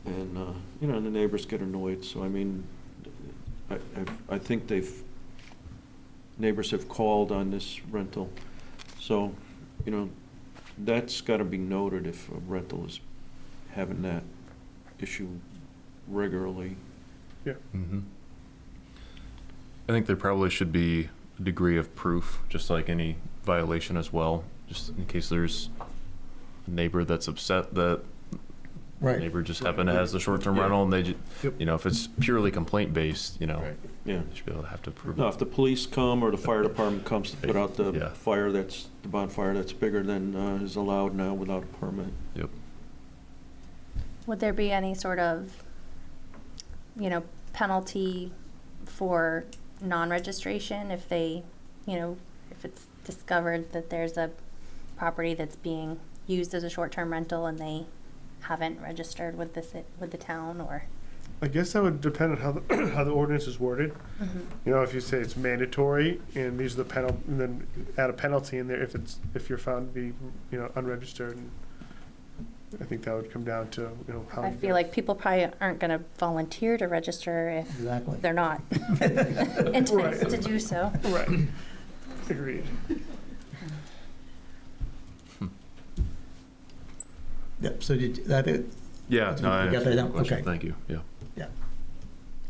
And, the neighbors get annoyed. So, I mean, I think neighbors have called on this rental. So, that's got to be noted if a rental is having that issue regularly.
Mhm. I think there probably should be a degree of proof, just like any violation as well, just in case there's a neighbor that's upset that
Right.
neighbor just happened to has the short-term rental and they just, if it's purely complaint-based,
Yeah.
they should be able to have to prove
No,
it.
if the police come or the fire department comes to put out the
Yeah.
the bonfire that's bigger than is allowed now without a permit.
Yep.
Would there be any sort of, penalty for non-registration if they, if it's discovered that there's a property that's being used as a short-term rental and they haven't registered with the town, or?
I guess that would depend on how the, how the ordinance is worded. If you say it's mandatory and these are the and then add a penalty in there if you're found to be, unregistered. And I think that would come down to, how.
I feel like people probably aren't gonna volunteer to register if
Exactly.
they're not enticed to do so.
Right. Agreed.
Yep, so did that,
Yeah, no, I
You got that
understand the
down?
question.
Okay.
Thank you, yeah.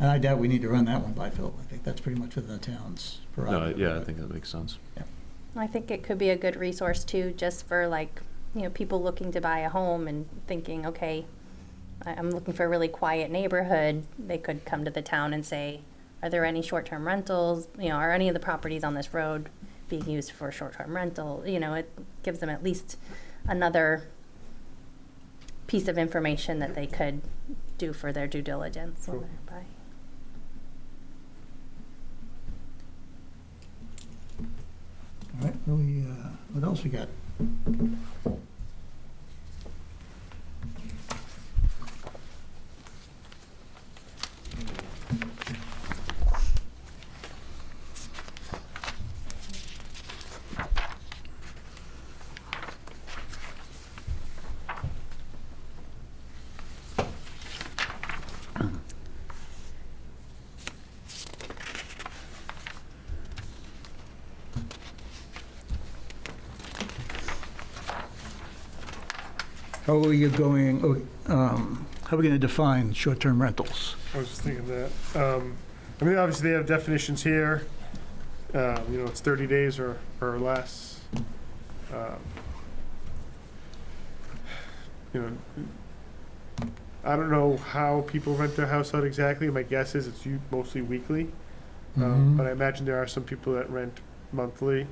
and I doubt we need to run that one by Phil. I think that's pretty much within the town's
No,
prerogative.
yeah, I think that makes sense.
I think it could be a good resource too, just for like, people looking to buy a home and thinking, okay, I'm looking for a really quiet neighborhood. They could come to the town and say, are there any short-term rentals? Are any of the properties on this road being used for short-term rental? It gives them at least another piece of information that they could do for their due diligence when
Cool.
they're buying.
All right, what else we got? How are you going, how are we going to define short-term rentals?
I was just thinking that. I mean, obviously, they have definitions here. It's 30 days or less. I don't know how people rent their house out exactly. My guess is it's mostly weekly. But I imagine there are some people that rent monthly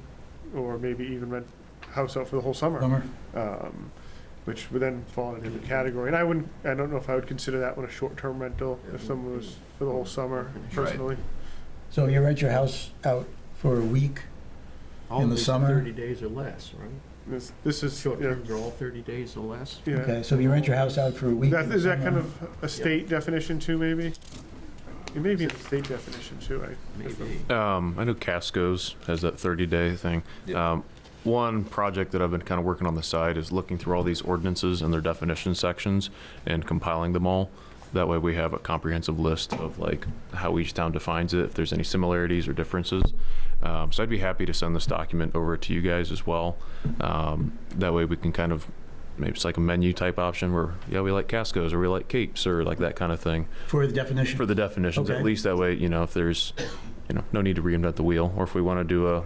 or maybe even rent house out for the whole summer. Which would then fall in a different category. And I don't know if I would consider that one a short-term rental if someone was for the whole summer, personally.
So you rent your house out for a week
All
in the
these
summer?
30 days or less, right?
This is,
Short
yeah,
terms are all 30 days or less?
yeah.
Okay, so if you rent your house out for a week. in the
Is that kind
summer-
of a state definition too, maybe? It may be a state definition too,
Maybe.
I know Casco's has that 30-day thing. One project that I've been kind of working on the side is looking through all these ordinances and their definition sections and compiling them all. That way we have a comprehensive list of like how each town defines it, if there's any similarities or differences. So I'd be happy to send this document over to you guys as well. That way we can kind of, maybe it's like a menu type option where, yeah, we like Casco's or we like Capes or like that kind of thing.
For the definition?
For the definitions,
Okay.
at least that way, if there's, no need to reinvent the wheel, or if we want to do a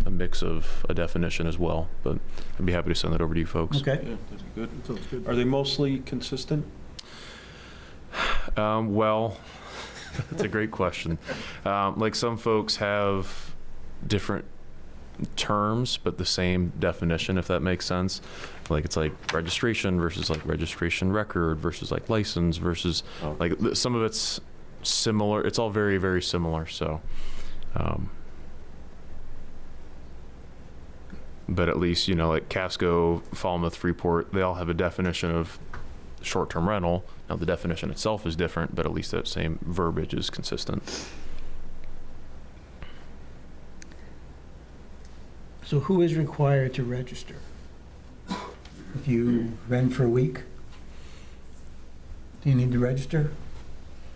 mix of a definition as well. But I'd be happy to send that over to you folks.
Okay.
Yeah, that's good.
Sounds good.
Are they mostly consistent?
Well, that's a great question. Like some folks have different terms, but the same definition, if that makes sense. Like it's like registration versus like registration record versus like license versus like some of it's similar. It's all very, very similar. So, but at least, like Casco, Falmouth, Freeport, they all have a definition of short-term rental. Now the definition itself is different, but at least that same verbiage is consistent.
So who is required to register? If you rent for a week, do you need to register?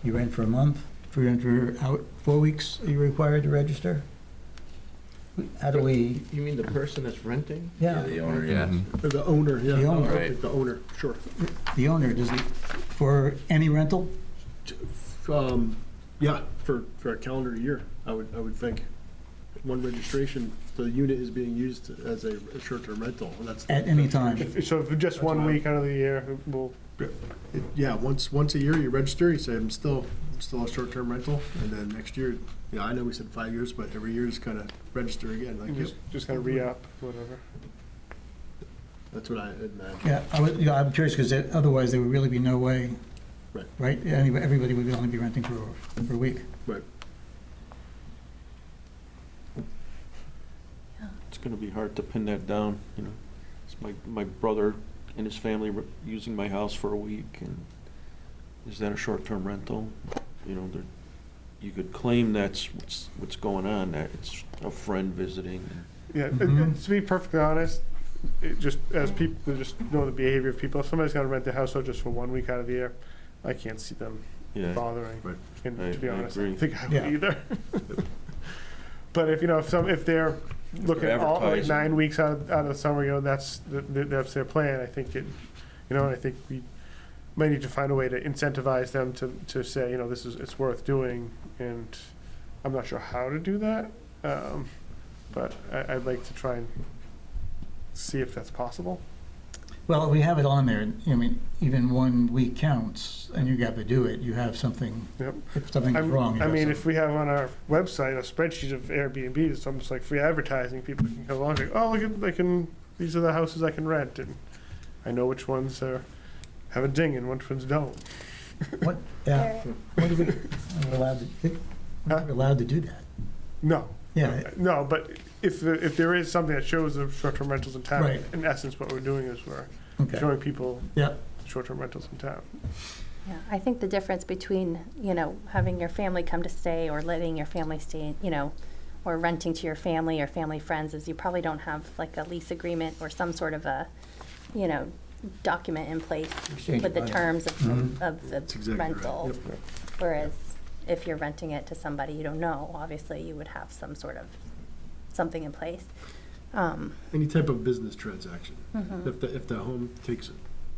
You rent for a month? If you rent for out 4 weeks, are you required to register? How do we,
You mean the person that's renting?
yeah,
The owner, yeah.
Mhm.
Or the owner, yeah.
The owner.
Right.
The owner, sure.
the owner, does he, for any rental?
Yeah, for a calendar year, I would think. One registration, the unit is being used as a short-term rental, and that's.
At any time?
So if just one week out of the year, we'll,
Yeah, once a year you register, you say, I'm still a short-term rental, and then next year, I know we said 5 years, but every year is kind of register again, like, yep,
just kind of re-up, whatever.
that's what I imagine.
Yeah, I'm curious, because otherwise there would really be no way,
Right.
right? Everybody would only be renting for a week.
Right.
It's gonna be hard to pin that down, It's my brother and his family were using my house for a week, and is that a short-term rental? You could claim that's what's going on, that it's a friend visiting.
Yeah,
Mhm.
to be perfectly honest, just as people just know the behavior of people, if somebody's gonna rent their house out just for 1 week out of the year, I can't see them
Yeah,
bothering.
Right.
And
I
to be honest, I
agree.
don't think I would
Yeah.
either. But if they're looking
they're
at all, like
advertising.
9 weeks out of the summer, that's their plan. I think I think we might need to find a way to incentivize them to say, it's worth doing, and I'm not sure how to do that. But I'd like to try and see if that's possible.
Well, we have it on there, even 1 week counts, and you got to do it, you have something,
Yep.
if something's wrong. you
I
have
mean,
something.
if we have on our website a spreadsheet of Airbnbs, it's almost like free advertising. People can come along and go, oh, look at, these are the houses I can rent, and I know which ones are have a ding and which ones don't.
What, yeah, what are we, we're allowed to do that?
No.
Yeah.
No, but if there is something that shows the short-term rentals in town,
Right.
in essence, what we're doing is we're
Okay.
showing people
Yeah,
short-term rentals in town.
Yeah, I think the difference between, having your family come to stay or letting your family stay, or renting to your family or family friends is you probably don't have like a lease agreement or some sort of a, document in place
Exchange
with the
of money.
terms of the
exactly right.
rental. Whereas if you're renting it to somebody you don't know, obviously you would have some sort of, something in place.
Any type of business transaction.
Mhm.
If the home takes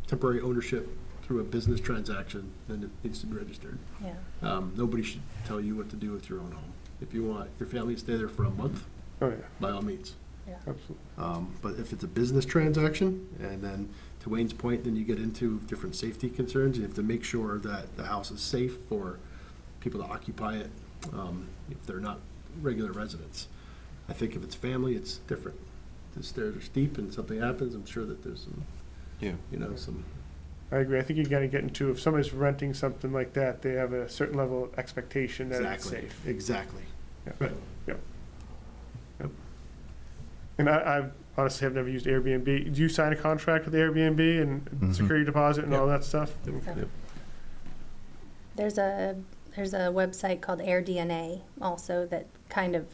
temporary ownership through a business transaction, then it needs to be registered.
Yeah.
Nobody should tell you what to do with your own home. If you want your family to stay there for a month,
Oh, yeah,
by all means.
absolutely.
But if it's a business transaction, and then to Wayne's point, then you get into different safety concerns. You have to make sure that the house is safe for people to occupy it, if they're not regular residents. I think if it's family, it's different. The stairs are steep and something happens, I'm sure that there's some,
Yeah.
some.
I agree. I think you gotta get into, if somebody's renting something like that, they have a certain level of expectation that it's safe.
Exactly.
Yeah.
Right.
And I honestly have never used Airbnb. Do you sign a contract with Airbnb and
Mhm.
security deposit and all that stuff?
Yep.
There's a website called AirDNA also that kind of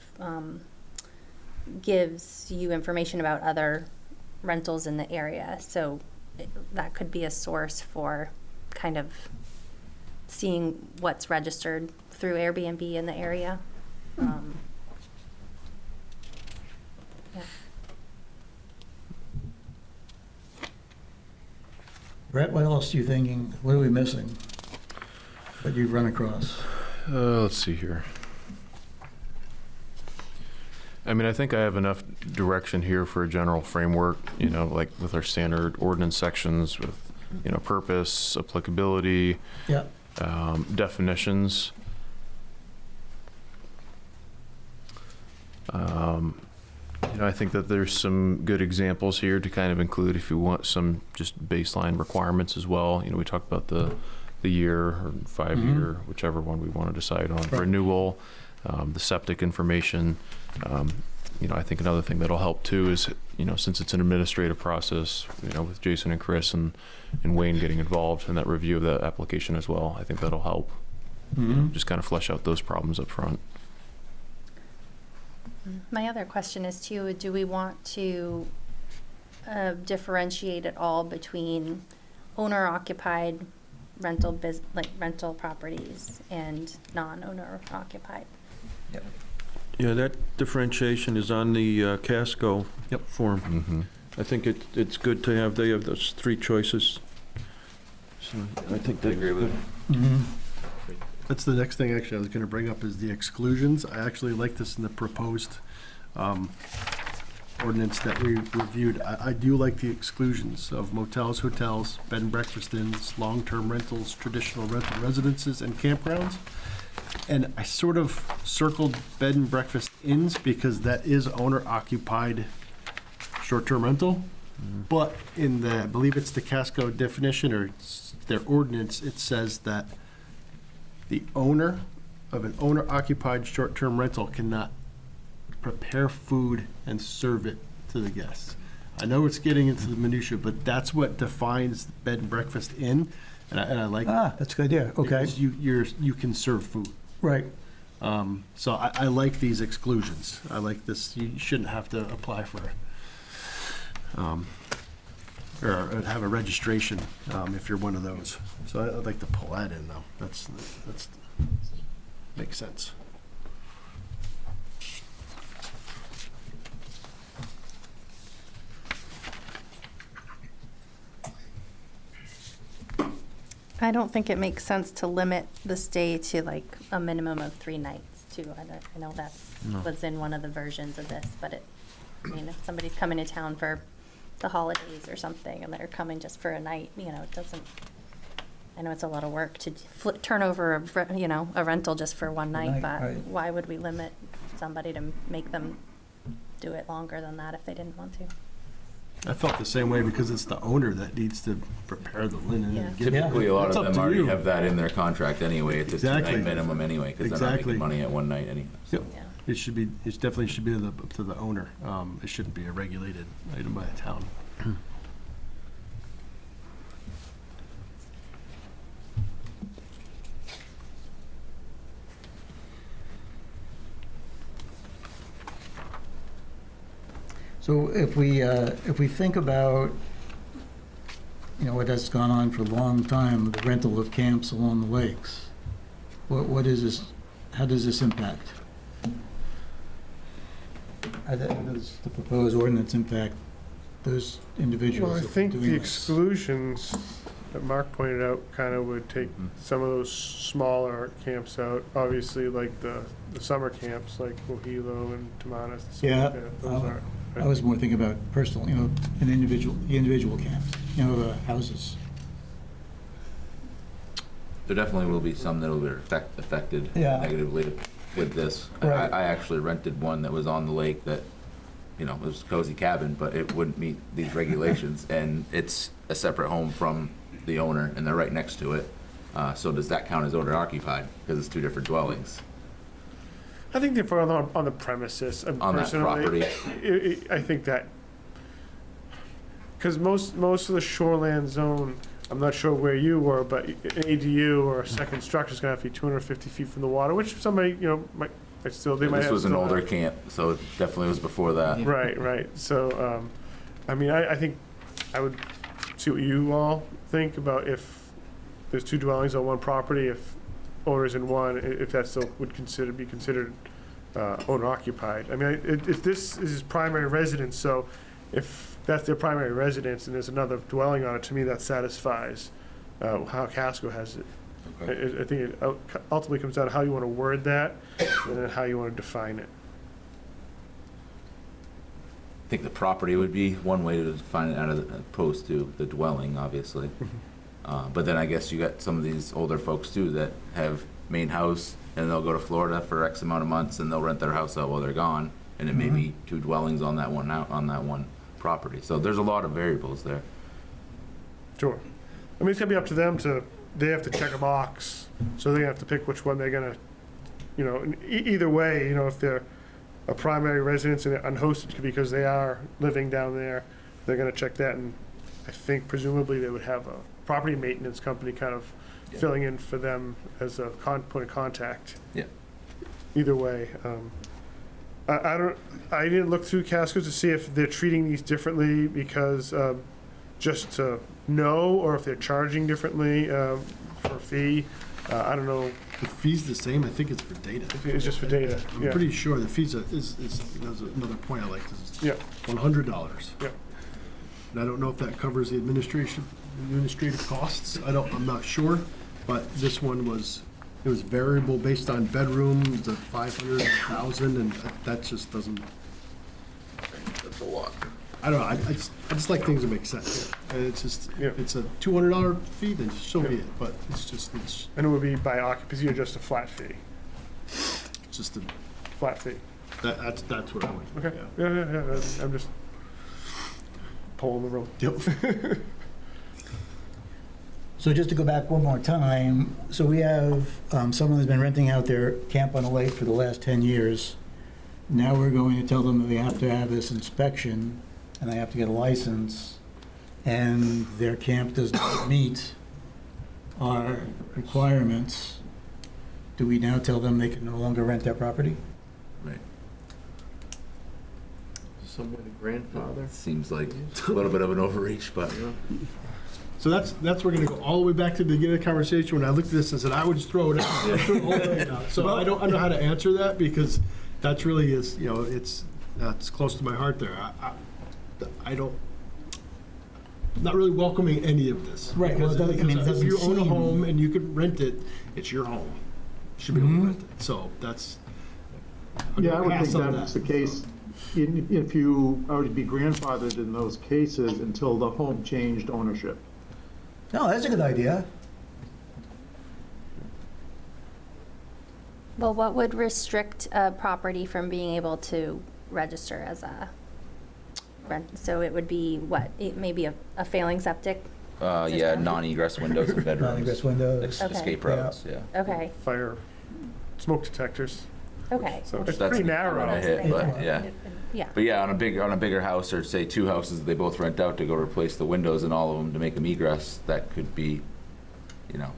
gives you information about other rentals in the area. So that could be a source for kind of seeing what's registered through Airbnb in the area. Yeah.
Brett, what else are you thinking, what are we missing that you've run across?
Let's see here. I mean, I think I have enough direction here for a general framework, like with our standard ordinance sections with, purpose, applicability,
Yeah,
definitions. I think that there's some good examples here to kind of include if you want some just baseline requirements as well. We talked about the year or 5-year, whichever one we want to decide on.
Right.
Renewal, the septic information. I think another thing that'll help too is, since it's an administrative process, with Jason and Chris and Wayne getting involved in that review of the application as well, I think that'll help. Just kind of flesh out those problems up front.
My other question is too, do we want to differentiate at all between owner-occupied rental properties and non-owner occupied?
Yeah, that differentiation is on the Casco form.
Mm-hmm.
I think it's good to have, they have those 3 choices. So I think
I
they
agree with it.
That's the next thing actually I was gonna bring up is the exclusions. I actually like this in the proposed ordinance that we reviewed. I do like the exclusions of motels, hotels, bed and breakfast inns, long-term rentals, traditional rental residences, and campgrounds. And I sort of circled bed and breakfast inns because that is owner-occupied short-term rental. But in the, I believe it's the Casco definition or it's their ordinance, it says that the owner of an owner-occupied short-term rental cannot prepare food and serve it to the guests. I know it's getting into the minutia, but that's what defines bed and breakfast inn, and I like that.
that's a good idea, okay,
Because you can serve food.
right.
So I like these exclusions. I like this, you shouldn't have to apply for, or have a registration, if you're one of those. So I'd like to pull that in though. That's, makes sense.
I don't think it makes sense to limit the stay to like a minimum of 3 nights too. I know that's what's in one of the versions of this, but if somebody's coming to town for the holidays or something and they're coming just for a night, it doesn't, I know it's a lot of work to turn over a rental just for one night, but
right.
why would we limit somebody to make them do it longer than that if they didn't want to?
I felt the same way because it's the owner that needs to prepare the linen
Yeah.
and get it.
Typically, a lot
That's
of
up
them
to
already
you.
have that in their contract anyway. It's a
Exactly.
two-night minimum anyway, because they're not
Exactly.
making money at one night anyway.
Yep.
Yeah.
It should be, it definitely should be up to the owner. It shouldn't be a regulated item by the town.
So if we think about, what has gone on for a long time, the rental of camps along the lakes, what is this, how does this impact? How does the proposed ordinance impact those individuals?
Well, I
that are
think
doing
the
this?
exclusions that Mark pointed out kind of would take some of those smaller camps out. Obviously, like the summer camps, like Wahilo and Tamanas. and stuff
Yeah,
like that. Those aren't.
I was more thinking about personal, the individual camps, the houses.
There definitely will be some that will be affected
Yeah.
negatively with this.
Right.
I actually rented one that was on the lake that, it was a cozy cabin, but it wouldn't meet these regulations, and it's a separate home from the owner, and they're right next to it. So does that count as owner occupied? Because it's two different dwellings.
I think they're on the premises.
On that property.
I think that, because most of the shoreland zone, I'm not sure where you were, but an ADU or a second structure is going to have to be 250 feet from the water, which somebody, might still, they might have.
This was an
still
older
have.
camp, so it definitely was before that.
Right. So, I think I would see what you all think about if there's two dwellings on one property, if owners in one, if that still would be considered owner occupied. If this is his primary residence, so if that's their primary residence and there's another dwelling on it, to me that satisfies how Casco has it. I think it ultimately comes down to how you want to word that and then how you want to define it.
I think the property would be one way to define it as opposed to the dwelling, obviously. But then I guess you got some of these older folks too that have main house and they'll go to Florida for X amount of months and they'll rent their house out while they're gone. And it may be two dwellings on that one property. So there's a lot of variables there.
Sure. It's gonna be up to them they have to check a box, so they have to pick which one they're gonna, either way, if they're a primary residence and unhosted because they are living down there, they're gonna check that, and I think presumably they would have a property maintenance company kind of filling in for them as a point of contact.
Yeah.
Either way, I didn't look through Casco's to see if they're treating these differently because, just to know, or if they're charging differently, for a fee. I don't know,
The fee's the same, I think it's for data.
if it's just for data,
I'm
yeah.
pretty sure the fees is that's another point I like, is
Yeah,
$100.
yeah.
And I don't know if that covers the administrative costs. I'm not sure, but this one it was variable based on bedroom, it's a 500, 1,000, and that just doesn't,
That's a lot.
I don't know, I just like things that make sense. And it's just,
Yeah.
if it's a $200 fee, then so be it, but it's
And it would be by occupancy or just a flat fee?
just
Flat fee.
that's what I would.
Okay, yeah. I'm just polling the room.
Yep.
So just to go back one more time, so we have someone who's been renting out their camp on a lake for the last 10 years. Now we're going to tell them that they have to have this inspection, and they have to get a license, and their camp does not meet our requirements. Do we now tell them they can no longer rent their property?
Right.
Some way to grandfather.
Seems like a little bit of an overreach, but
So we're gonna go all the way back to the beginning of the conversation. When I looked at this, I said, I would just throw it out. I'd throw the whole thing out. So I don't know how to answer that, because that's really that's close to my heart there. I don't, not really welcoming any of this.
Right, well, it doesn't- I mean, it
Because if
doesn't
you own a
seem-
home and you could rent it, it's your home. You should be able to rent it. So that's. I'm
Yeah, I
gonna
would
pass
think
on
that's
that.
the case, if you are to be grandfathered in those cases until the home changed ownership.
No, that's a good idea.
Well, what would restrict a property from being able to register as a rent, so it would be what, maybe a failing septic?
Yeah,
System?
non-egress windows and bedrooms.
Non-egress windows.
Okay.
Escape routes, yeah.
Okay,
Fire, smoke detectors.
okay.
So it's
That's
pretty
what
narrow.
I hit, but yeah.
Yeah,
But yeah, on a bigger house, or say two houses, they both rent out to go replace the windows in all of them to make them egress, that could be, you know,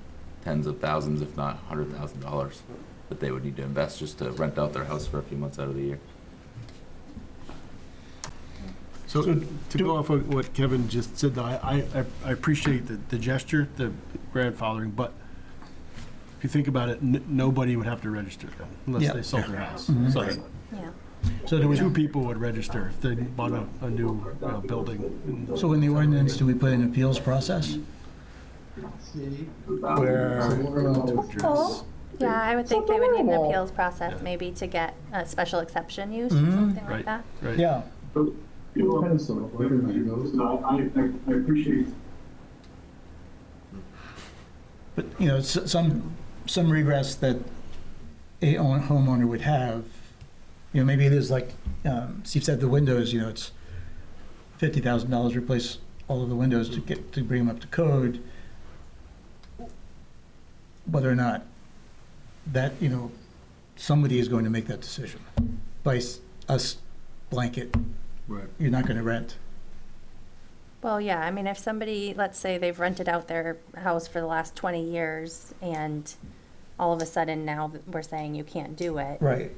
tens of thousands, if not $100,000 that they would need to invest just to rent out their house for a few months out of the year.
So to go off of what Kevin just said, though, I appreciate the gesture, the grandfathering, but if you think about it, nobody would have to register then, unless
Yeah.
they sold their house.
Mhm.
So
yeah.
So do we,
two people would register if they bought a new building.
so in the ordinance, do we put an appeals process? Where,
Yeah, I would think they would need an appeals process, maybe to get a special exception use or something like
Right.
that.
Right.
yeah,
I appreciate.
but, you know, some regress that a homeowner would have, you know, maybe it is like, Steve said, the windows, you know, it's $50,000, replace all of the windows to bring them up to code. Whether or not that, you know, somebody is going to make that decision. By us blanket,
Right.
you're not going to rent.
Well, yeah, I mean, if somebody, let's say they've rented out their house for the last 20 years and all of a sudden now we're saying you can't do it.
Right.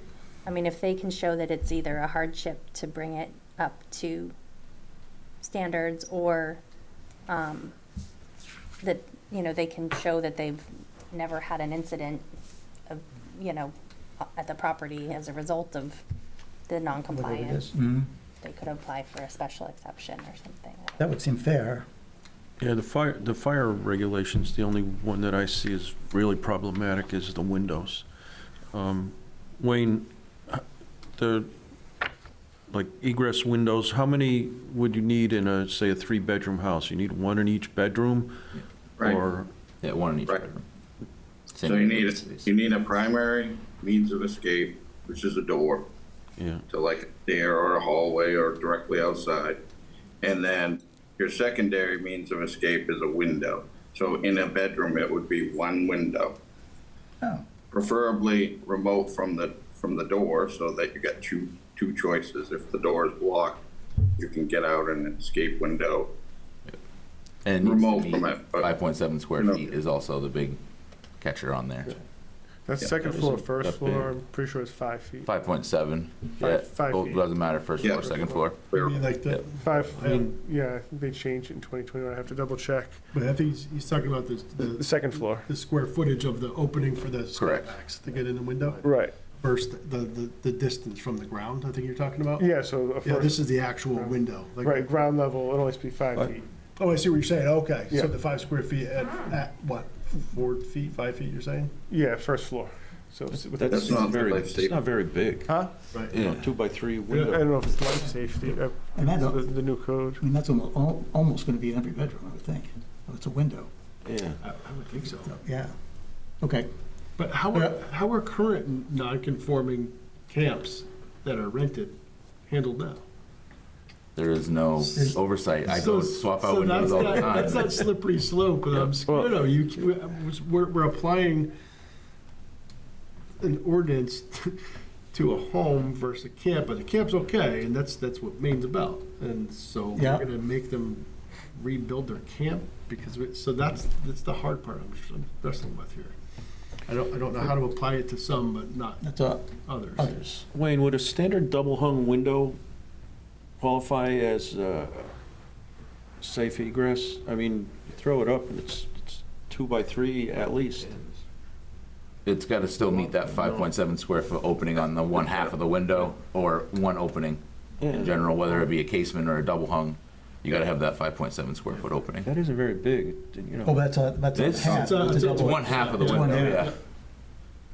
I mean, if they can show that it's either a hardship to bring it up to standards or that, you know, they can show that they've never had an incident of, you know, at the property as a result of the non-compliance,
Mhm.
they could apply for a special exception or something.
That would seem fair.
Yeah, the fire regulations, the only one that I see is really problematic is the windows. Wayne, the, like egress windows, how many would you need in a, say, a 3-bedroom house? You need one in each bedroom?
Right.
Or,
Yeah, one in each
Right.
bedroom.
So
Same
you need,
space.
you need a primary means of escape, which is a door,
yeah,
to like a stair or a hallway or directly outside. And then your secondary means of escape is a window. So in a bedroom, it would be one window,
Oh,
preferably remote from the door so that you get two choices. If the door is blocked, you can get out an escape window.
And it needs to
remote
meet
from it, but,
5.7 square
you know.
feet is also the big catcher on there.
That's
Yeah,
second
that
floor,
isn't
first
that
floor,
big.
I'm pretty sure it's 5 feet.
5.7, yeah,
Five
both-
feet.
doesn't matter, first
Yeah.
floor, second floor.
You mean like the,
5,
I mean-
yeah, I think they changed it in 2021, I have to double check.
but I think he's talking about
The
the
second floor.
square footage of the opening for the
Correct.
setbacks to get in the window
Right,
versus the distance from the ground, I think you're talking about?
yeah, so a
Yeah, this
first,
is the actual window. Like-
right, ground level, it'll always be 5
What?
feet.
Oh, I see what you're saying, okay.
Yeah.
So the 5 square feet at what, 4 feet, 5 feet, you're saying?
Yeah, first floor, so. with the-
That's not
very,
life
it's
safety.
not very big.
Huh?
Right.
You know, 2x3
I
window.
don't know if it's life safety,
And that's,
the new code.
I mean, that's almost going to be in every bedroom, I would think. Oh, it's a window.
Yeah.
I would think so.
So, yeah. Okay.
But how are current non-conforming camps that are rented handled now?
There is no oversight. I go swap out
So
windows all the
that's
time.
that slippery slope, and I'm,
Well-
no, we're applying an ordinance to a home versus a camp, but the camp's okay, and that's what Maine's about. And so
Yeah.
we're gonna make them rebuild their camp, because, so that's the hard part I'm wrestling with here. I don't know how to apply it to some, but not
That's
others.
others.
Wayne, would a standard double hung window qualify as safe egress? I mean, you throw it up and it's 2x3 at least.
It's got to still meet that 5.7 square foot opening on the one half of the window or one opening in general, whether it be a casement or a double hung. You got to have that 5.7 square foot opening.
That isn't very big, you know.
Oh, that's a
It's-
half.
it's a-
It's a
it's
It's
double.
one half of the
It's one
window,
half.
yeah.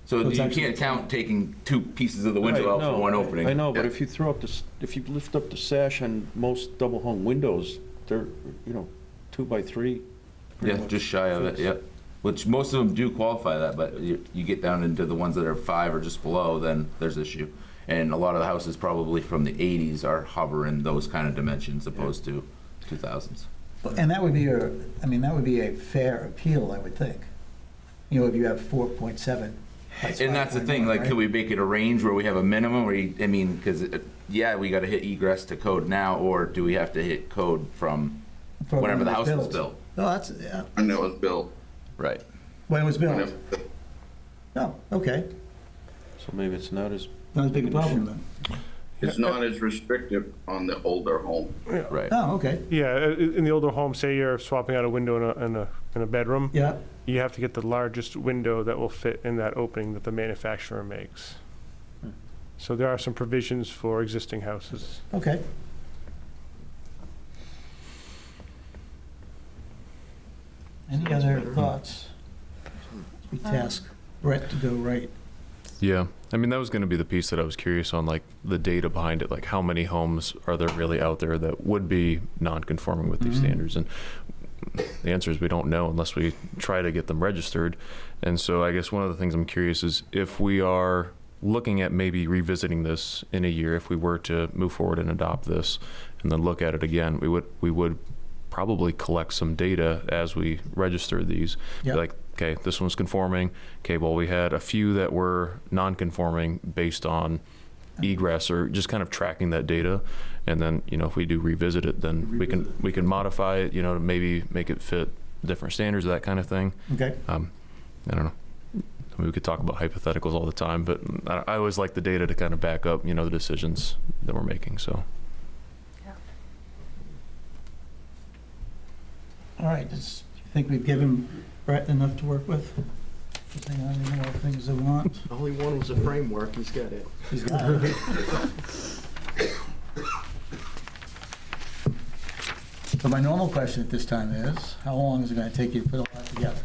So
So it's
you
actually-
can't count taking two pieces of the window
Right,
out
no,
for one opening.
I know, but
Yeah.
if you throw up if you lift up the sash on most double hung windows, they're, 2x3. pretty
Yeah,
much
just shy of it,
fits.
yep. Which most of them do qualify that, but you get down into the ones that are 5 or just below, then there's issue. And a lot of the houses probably from the 80s are hovering those kind of dimensions opposed to 2000s.
And that would be that would be a fair appeal, I would think. You know, if you have 4.7.
And that's the thing, like, could we make it a range where we have a minimum, or, because, yeah, we gotta hit egress to code now, or do we have to hit code from whenever the house was built?
No, that's, yeah.
When it was built.
Right.
When it was
When
built?
it-
Oh, okay.
So maybe it's not as.
Not as big a problem then.
It's not as restrictive on the older home.
Right.
Oh, okay.
Yeah, in the older home, say you're swapping out a window in a bedroom,
Yeah,
you have to get the largest window that will fit in that opening that the manufacturer makes. So there are some provisions for existing houses.
okay. Any other thoughts? We task Brett to go right.
Yeah, I mean, that was going to be the piece that I was curious on, like the data behind it, like how many homes are there really out there that would be non-conforming with these standards? And the answer is we don't know unless we try to get them registered. And so I guess one of the things I'm curious is if we are looking at maybe revisiting this in a year, if we were to move forward and adopt this and then look at it again, we would probably collect some data as we register these.
Yep.
Like, okay, this one's conforming. Okay, well, we had a few that were non-conforming based on egress, or just kind of tracking that data. And then, you know, if we do revisit it, then we can modify it, you know, to maybe make it fit different standards, that kind of thing.
Okay.
I don't know. I mean, we could talk about hypotheticals all the time, but I always like the data to kind of back up, you know, the decisions that we're making. So.
All right, you think we've given Brett enough to work with? Does he have any more things they want?
Only one was a framework, he's got it.
He's got it. So my normal question at this time is, how long is it going to take you to put all that together?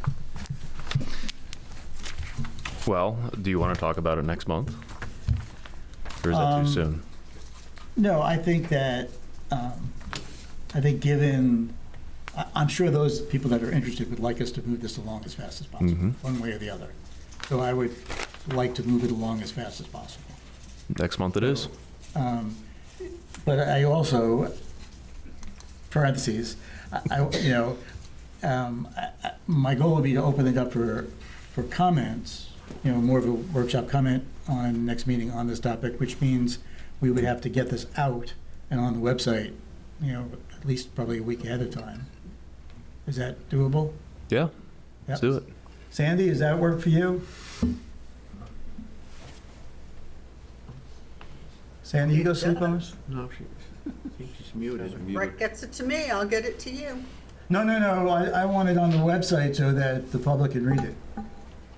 Well, do you want to talk about it next month? Or is that too soon?
No, I think that, given, I'm sure those people that are interested would like us to move this along as fast as possible, one way or the other. So I would like to move it along as fast as possible.
Next month it is?
But I also, parentheses, my goal would be to open it up for comments, more of a workshop comment on next meeting on this topic, which means we would have to get this out and on the website, at least probably a week ahead of time. Is that doable?
Yeah, let's do it.
Sandy, does that work for you? Sandy, you go sleep on us?
No, I think she's muted.
Rick gets it to me, I'll get it to you.
No, I want it on the website so that the public can read it.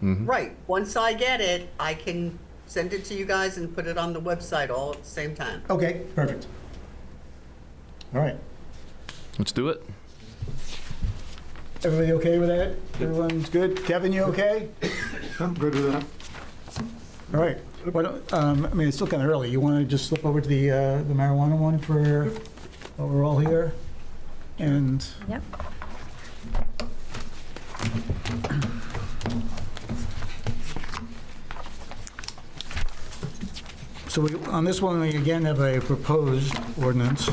Right, once I get it, I can send it to you guys and put it on the website all at the same time.
Okay, perfect. All right.
Let's do it.
Everybody okay with that? Everyone's good? Kevin, you okay?
I'm good with that.
All right. It's still kind of early. You want to just slip over to the marijuana one for while we're all here? And
Yep.
so on this one, we again have a proposed ordinance.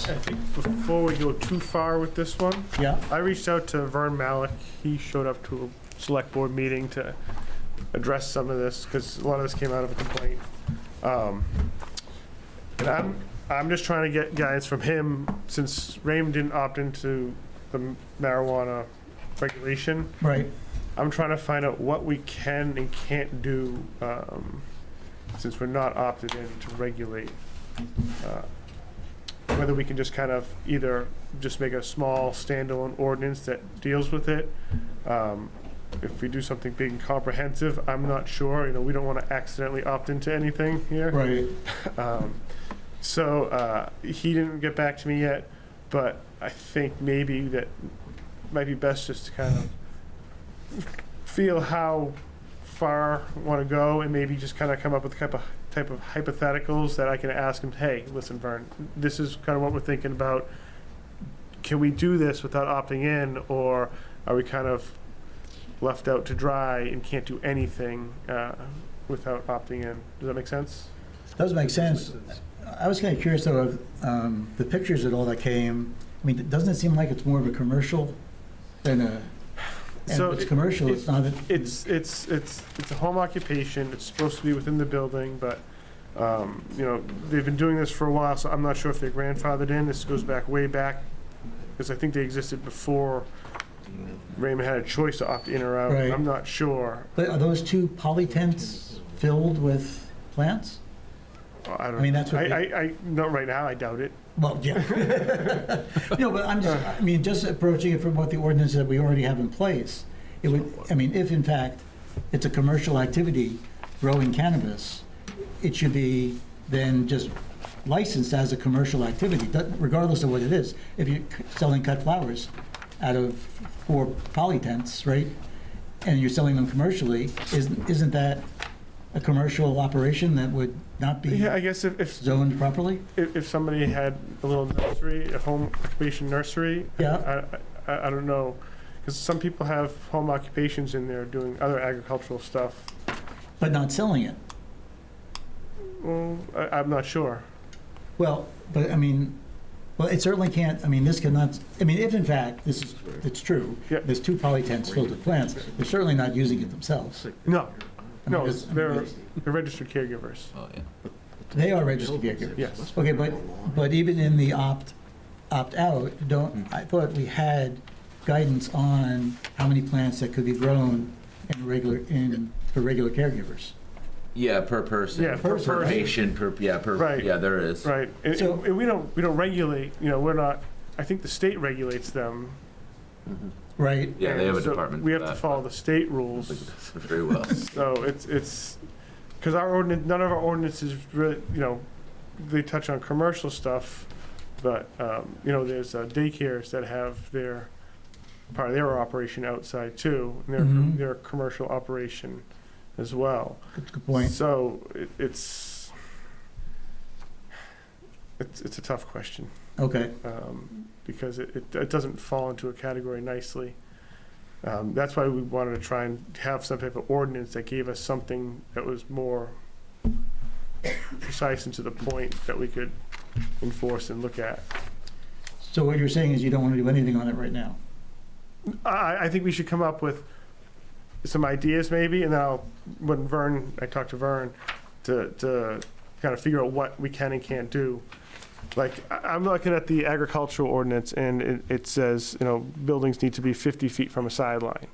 I think before we go too far with this one,
Yeah.
I reached out to Vern Malik. He showed up to a select board meeting to address some of this because a lot of this came out of a complaint. And I'm just trying to get guidance from him since Raymond didn't opt into the marijuana regulation.
Right.
I'm trying to find out what we can and can't do since we're not opted in to regulate. Whether we can just kind of either just make a small standalone ordinance that deals with it. If we do something big and comprehensive, I'm not sure. We don't want to accidentally opt into anything here.
Right.
So he didn't get back to me yet, but I think maybe that might be best just to kind of feel how far I want to go and maybe just kind of come up with type of hypotheticals that I can ask him, hey, listen, Vern, this is kind of what we're thinking about. can we do this without opting in, or are we kind of left out to dry and can't do anything without opting in? Does that make sense?
Does make sense. I was kind of curious though, of the pictures and all that came, I mean, doesn't it seem like it's more of a commercial than a, and
So
if it's commercial, it's not,
It's a home occupation. It's supposed to be within the building, but you know, they've been doing this for a while, so I'm not sure if they're grandfathered in. This goes back way back, because I think they existed before Raymond had a choice to opt in or out.
Right.
I'm not sure.
but are those two poly tents filled with plants?
I don't.
I mean, that's what
I not right now. I doubt it.
Well, yeah. No, but I'm just, I mean, just approaching it from what the ordinance that we already have in place. It would, I mean, if in fact it's a commercial activity, growing cannabis, it should be then just licensed as a commercial activity, regardless of what it is. If you're selling cut flowers out of 4 poly tents, right, and you're selling them commercially, isn't that a commercial operation that would not be
Yeah, I guess if
zoned properly?
if somebody had a little nursery, a home occupation nursery,
Yeah.
I don't know, because some people have home occupations in there doing other agricultural stuff.
But not selling it.
Well, I'm not sure.
Well, but I mean, well, it certainly can't, I mean, this cannot, I mean, if in fact this is, it's true,
Yeah.
there's 2 poly tents filled with plants, they're certainly not using it themselves.
No,
I mean,
no,
'cause, I mean,
they're registered caregivers.
Oh, yeah.
They are registered caregivers.
Yes.
Okay, but even in the opt-out, I thought we had guidance on how many plants that could be grown for regular caregivers.
Yeah, per person.
Yeah, per person.
Patient,
Right.
yeah, there is.
Right, and,
So-
and we don't regulate, you know, we're not, I think the state regulates them.
Right?
Yeah, they have a
So
department.
We
for
have to
that.
follow the state
I think
rules.
that's very well.
So it's, because our ordinance, none of our ordinances really, you know, they touch on commercial stuff, but, you know, there's daycares that have part of their operation outside too, and
Mhm.
they're a commercial operation as well.
Good point.
So it's a tough question,
Okay,
because it doesn't fall into a category nicely. That's why we wanted to try and have some type of ordinance that gave us something that was more precise and to the point that we could enforce and look at.
so what you're saying is you don't want to do anything on it right now?
I think we should come up with some ideas maybe, and then when I talk to Vern to kind of figure out what we can and can't do. Like, I'm looking at the agricultural ordinance, and it says, you know, buildings need to be 50 feet from a sideline.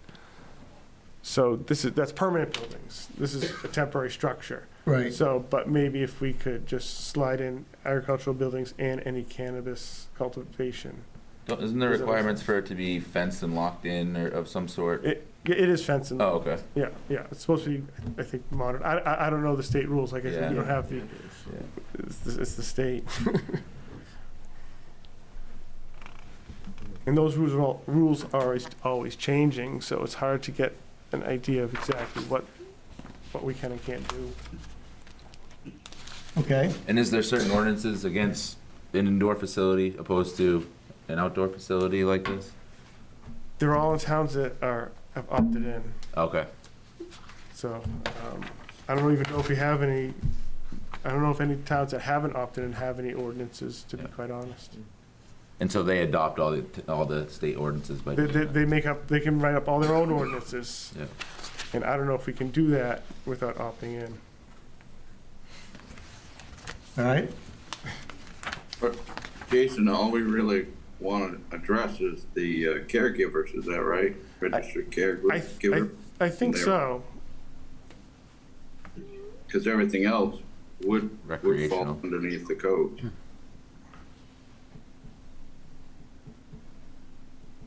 So that's permanent buildings. This is a temporary structure.
Right.
So, but maybe if we could just slide in agricultural buildings and any cannabis cultivation.
Isn't there requirements for it to be fenced and locked in or of some sort?
It is fencing.
Oh, okay.
Yeah, it's supposed to be, I think, modern. I don't know the state rules, like I said, we don't have the,
Yeah.
it's the state. And those rules are always changing, so it's hard to get an idea of exactly what we can and can't do.
Okay,
And is there certain ordinances against an indoor facility opposed to an outdoor facility like this?
They're all in towns that have opted in,
Okay.
so, I don't even know if we have any, I don't know if any towns that haven't opted in have any ordinances, to be quite honest.
And so they adopt all the state ordinances by doing that?
They can write up all their own ordinances,
Yeah.
and I don't know if we can do that without opting in.
all right.
But Jason, all we really want to address is the caregivers, is that right? Registered caregiver?
I think so.
Because everything else would fall
Recreational.
underneath the code.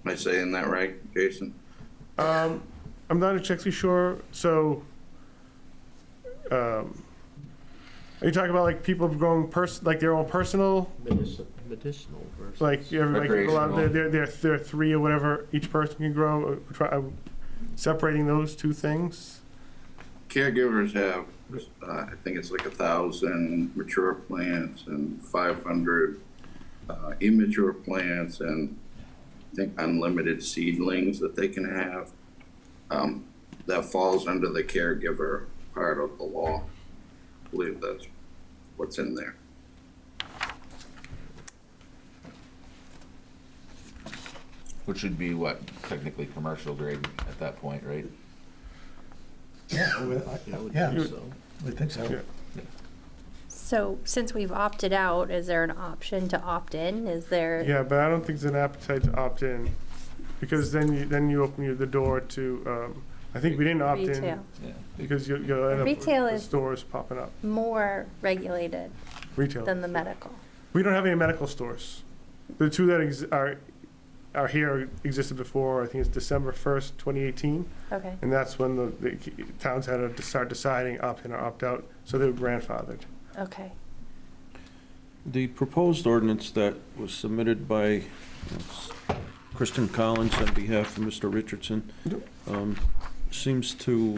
Am I saying that right, Jason?
I'm not exactly sure, so, are you talking about like people growing like their own personal,
Medicinal versus.
like everybody can go out there,
Recreational.
they're 3 or whatever, each person can grow, separating those two things?
Caregivers have, I think it's like 1,000 mature plants and 500 immature plants, and I think, unlimited seedlings that they can have. That falls under the caregiver part of the law. I believe that's what's in there.
Which would be what, technically commercial grade at that point, right?
Yeah,
I would
yeah,
think so.
I think so.
Yeah.
So since we've opted out, is there an option to opt in? Is there?
Yeah, but I don't think there's an appetite to opt in, because then you open the door to, I think we didn't opt in.
Retail.
Yeah.
Because you'll end up
Retail
with
is-
stores popping up,
More regulated
retail.
than the medical.
We don't have any medical stores. The two that are here existed before, I think it's December 1st, 2018.
Okay.
And that's when the towns had to start deciding opt in or opt out, so they were grandfathered.
Okay.
The proposed ordinance that was submitted by Kristen Collins on behalf of Mr. Richardson seems to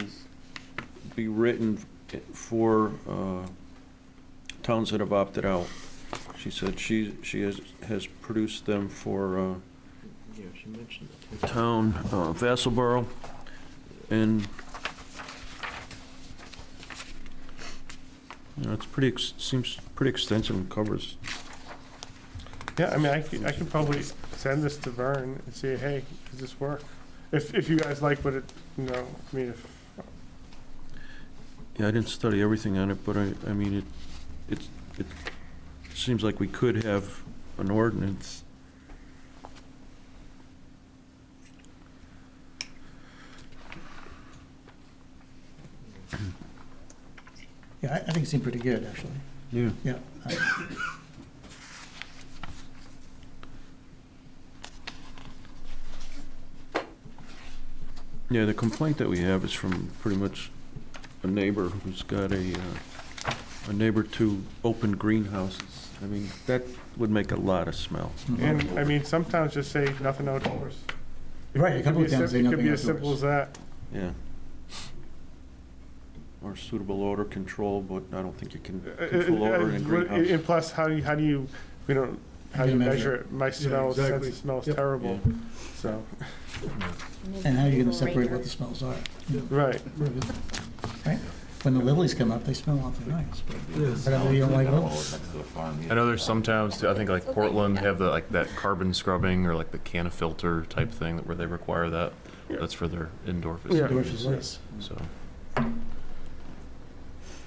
be written for towns that have opted out. She said she has produced them for
Yeah, she mentioned it.
town, Vassalboro, and it's seems pretty extensive and covers.
Yeah, I mean, I could probably send this to Vern and say, hey, does this work? If you guys like what it, I mean, if,
Yeah, I didn't study everything on it, but I mean, it seems like we could have an ordinance.
Yeah, I think it seemed pretty good, actually.
Yeah.
Yeah.
Yeah, the complaint that we have is from pretty much a neighbor who's got a neighbor to open greenhouses. I mean, that would make a lot of smell.
and, I mean, sometimes just say nothing outdoors.
Right, a
It could
couple
be
of
as
times
sim-
say
It could
nothing
be as simple
outdoors.
as that.
Yeah. Or suitable odor control, but I don't think you can control odor in a greenhouse.
And plus, how do you, how do you measure it? My smell, sense
exactly.
of smell is
Yep.
terrible, so,
And how are you gonna separate what the smells are?
right.
Right? When the lilies come up, they smell awfully nice, but whatever you don't like lilies.
Next to the farm,
I know there's some towns, too, I think like Portland have the, like that carbon scrubbing or like the can of filter type thing where they require that. That's for their indoor
Yeah.
Indoor
facilities.
facilities.
So,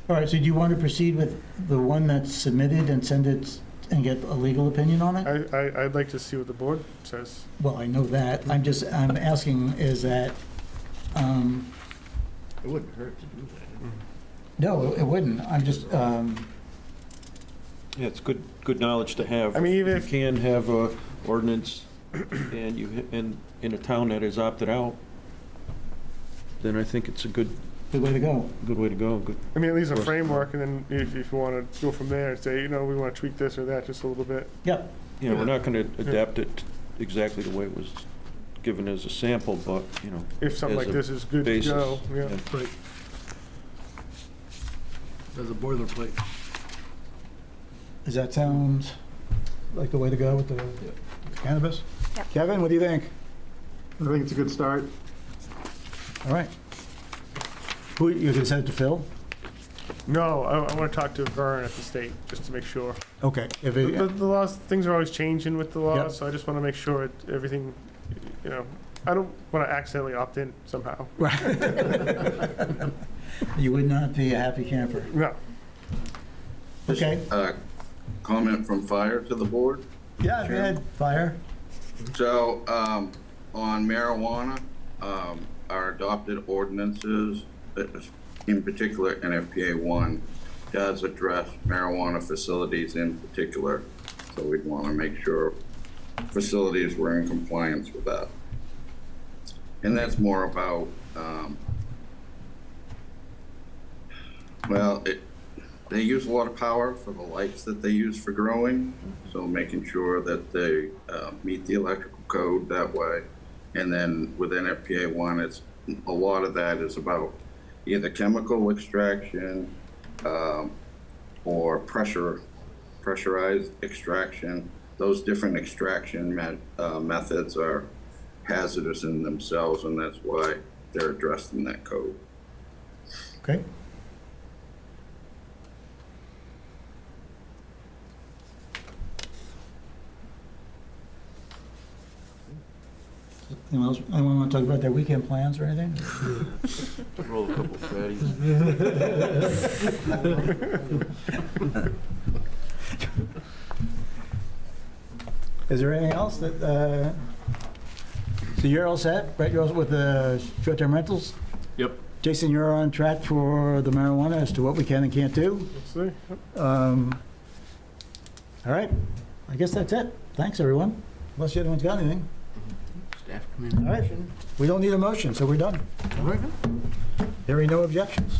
All right, so do you want to proceed with the one that's submitted and send it and get a legal opinion on it?
I'd like to see what the board says.
Well, I know that. I'm asking is that,
It wouldn't hurt to do that.
no, it wouldn't. I'm just,
Yeah, it's good knowledge to have.
I mean, even
You
if-
can have a ordinance and in a town that has opted out, then I think it's a good
good way to go.
way to go. Good.
I mean, at least a
Of course.
framework, and then if you want to go from there and say, we want to tweak this or that just a little bit.
Yep.
Yeah, we're not going to adapt it exactly the way it was given as a sample, but,
If something
As
like
a
this is good to
basis,
go, yeah.
yeah.
Right. As a boilerplate.
Does that sound like the way to go with the cannabis?
Yep.
Kevin, what do you think?
I think it's a good start.
All right. Who, you're going to send it to Phil?
No, I want to talk to Vern at the state, just to make sure.
Okay. If
The
it,
the laws, things are always changing with the
Yep.
laws, so I just want to make sure everything, I don't want to accidentally opt in somehow.
you would not be a happy camper.
No.
Okay.
Comment from fire to the board.
Yeah, go ahead. Fire.
So, on marijuana, our adopted ordinances, in particular NFPA 1, does address marijuana facilities in particular. So we'd want to make sure facilities were in compliance with that. And that's more about, they use a lot of power for the lights that they use for growing. So making sure that they meet the electrical code that way. And then with NFPA 1, a lot of that is about either chemical extraction or pressurized extraction those different extraction methods are hazardous in themselves, and that's why they're addressed in that code.
Okay. Anyone want to talk about their weekend plans or anything?
Roll a couple fatties.
Is there anything else that, so you're all set? Brett, you're all with the short-term rentals?
Yep.
Jason, you're on track for the marijuana as to what we can and can't do?
Let's see.
All right, I guess that's it. Thanks, everyone. Unless the other one's got anything.
Staff
All right,
communication.
we don't need a motion, so we're done. Hearing no objections.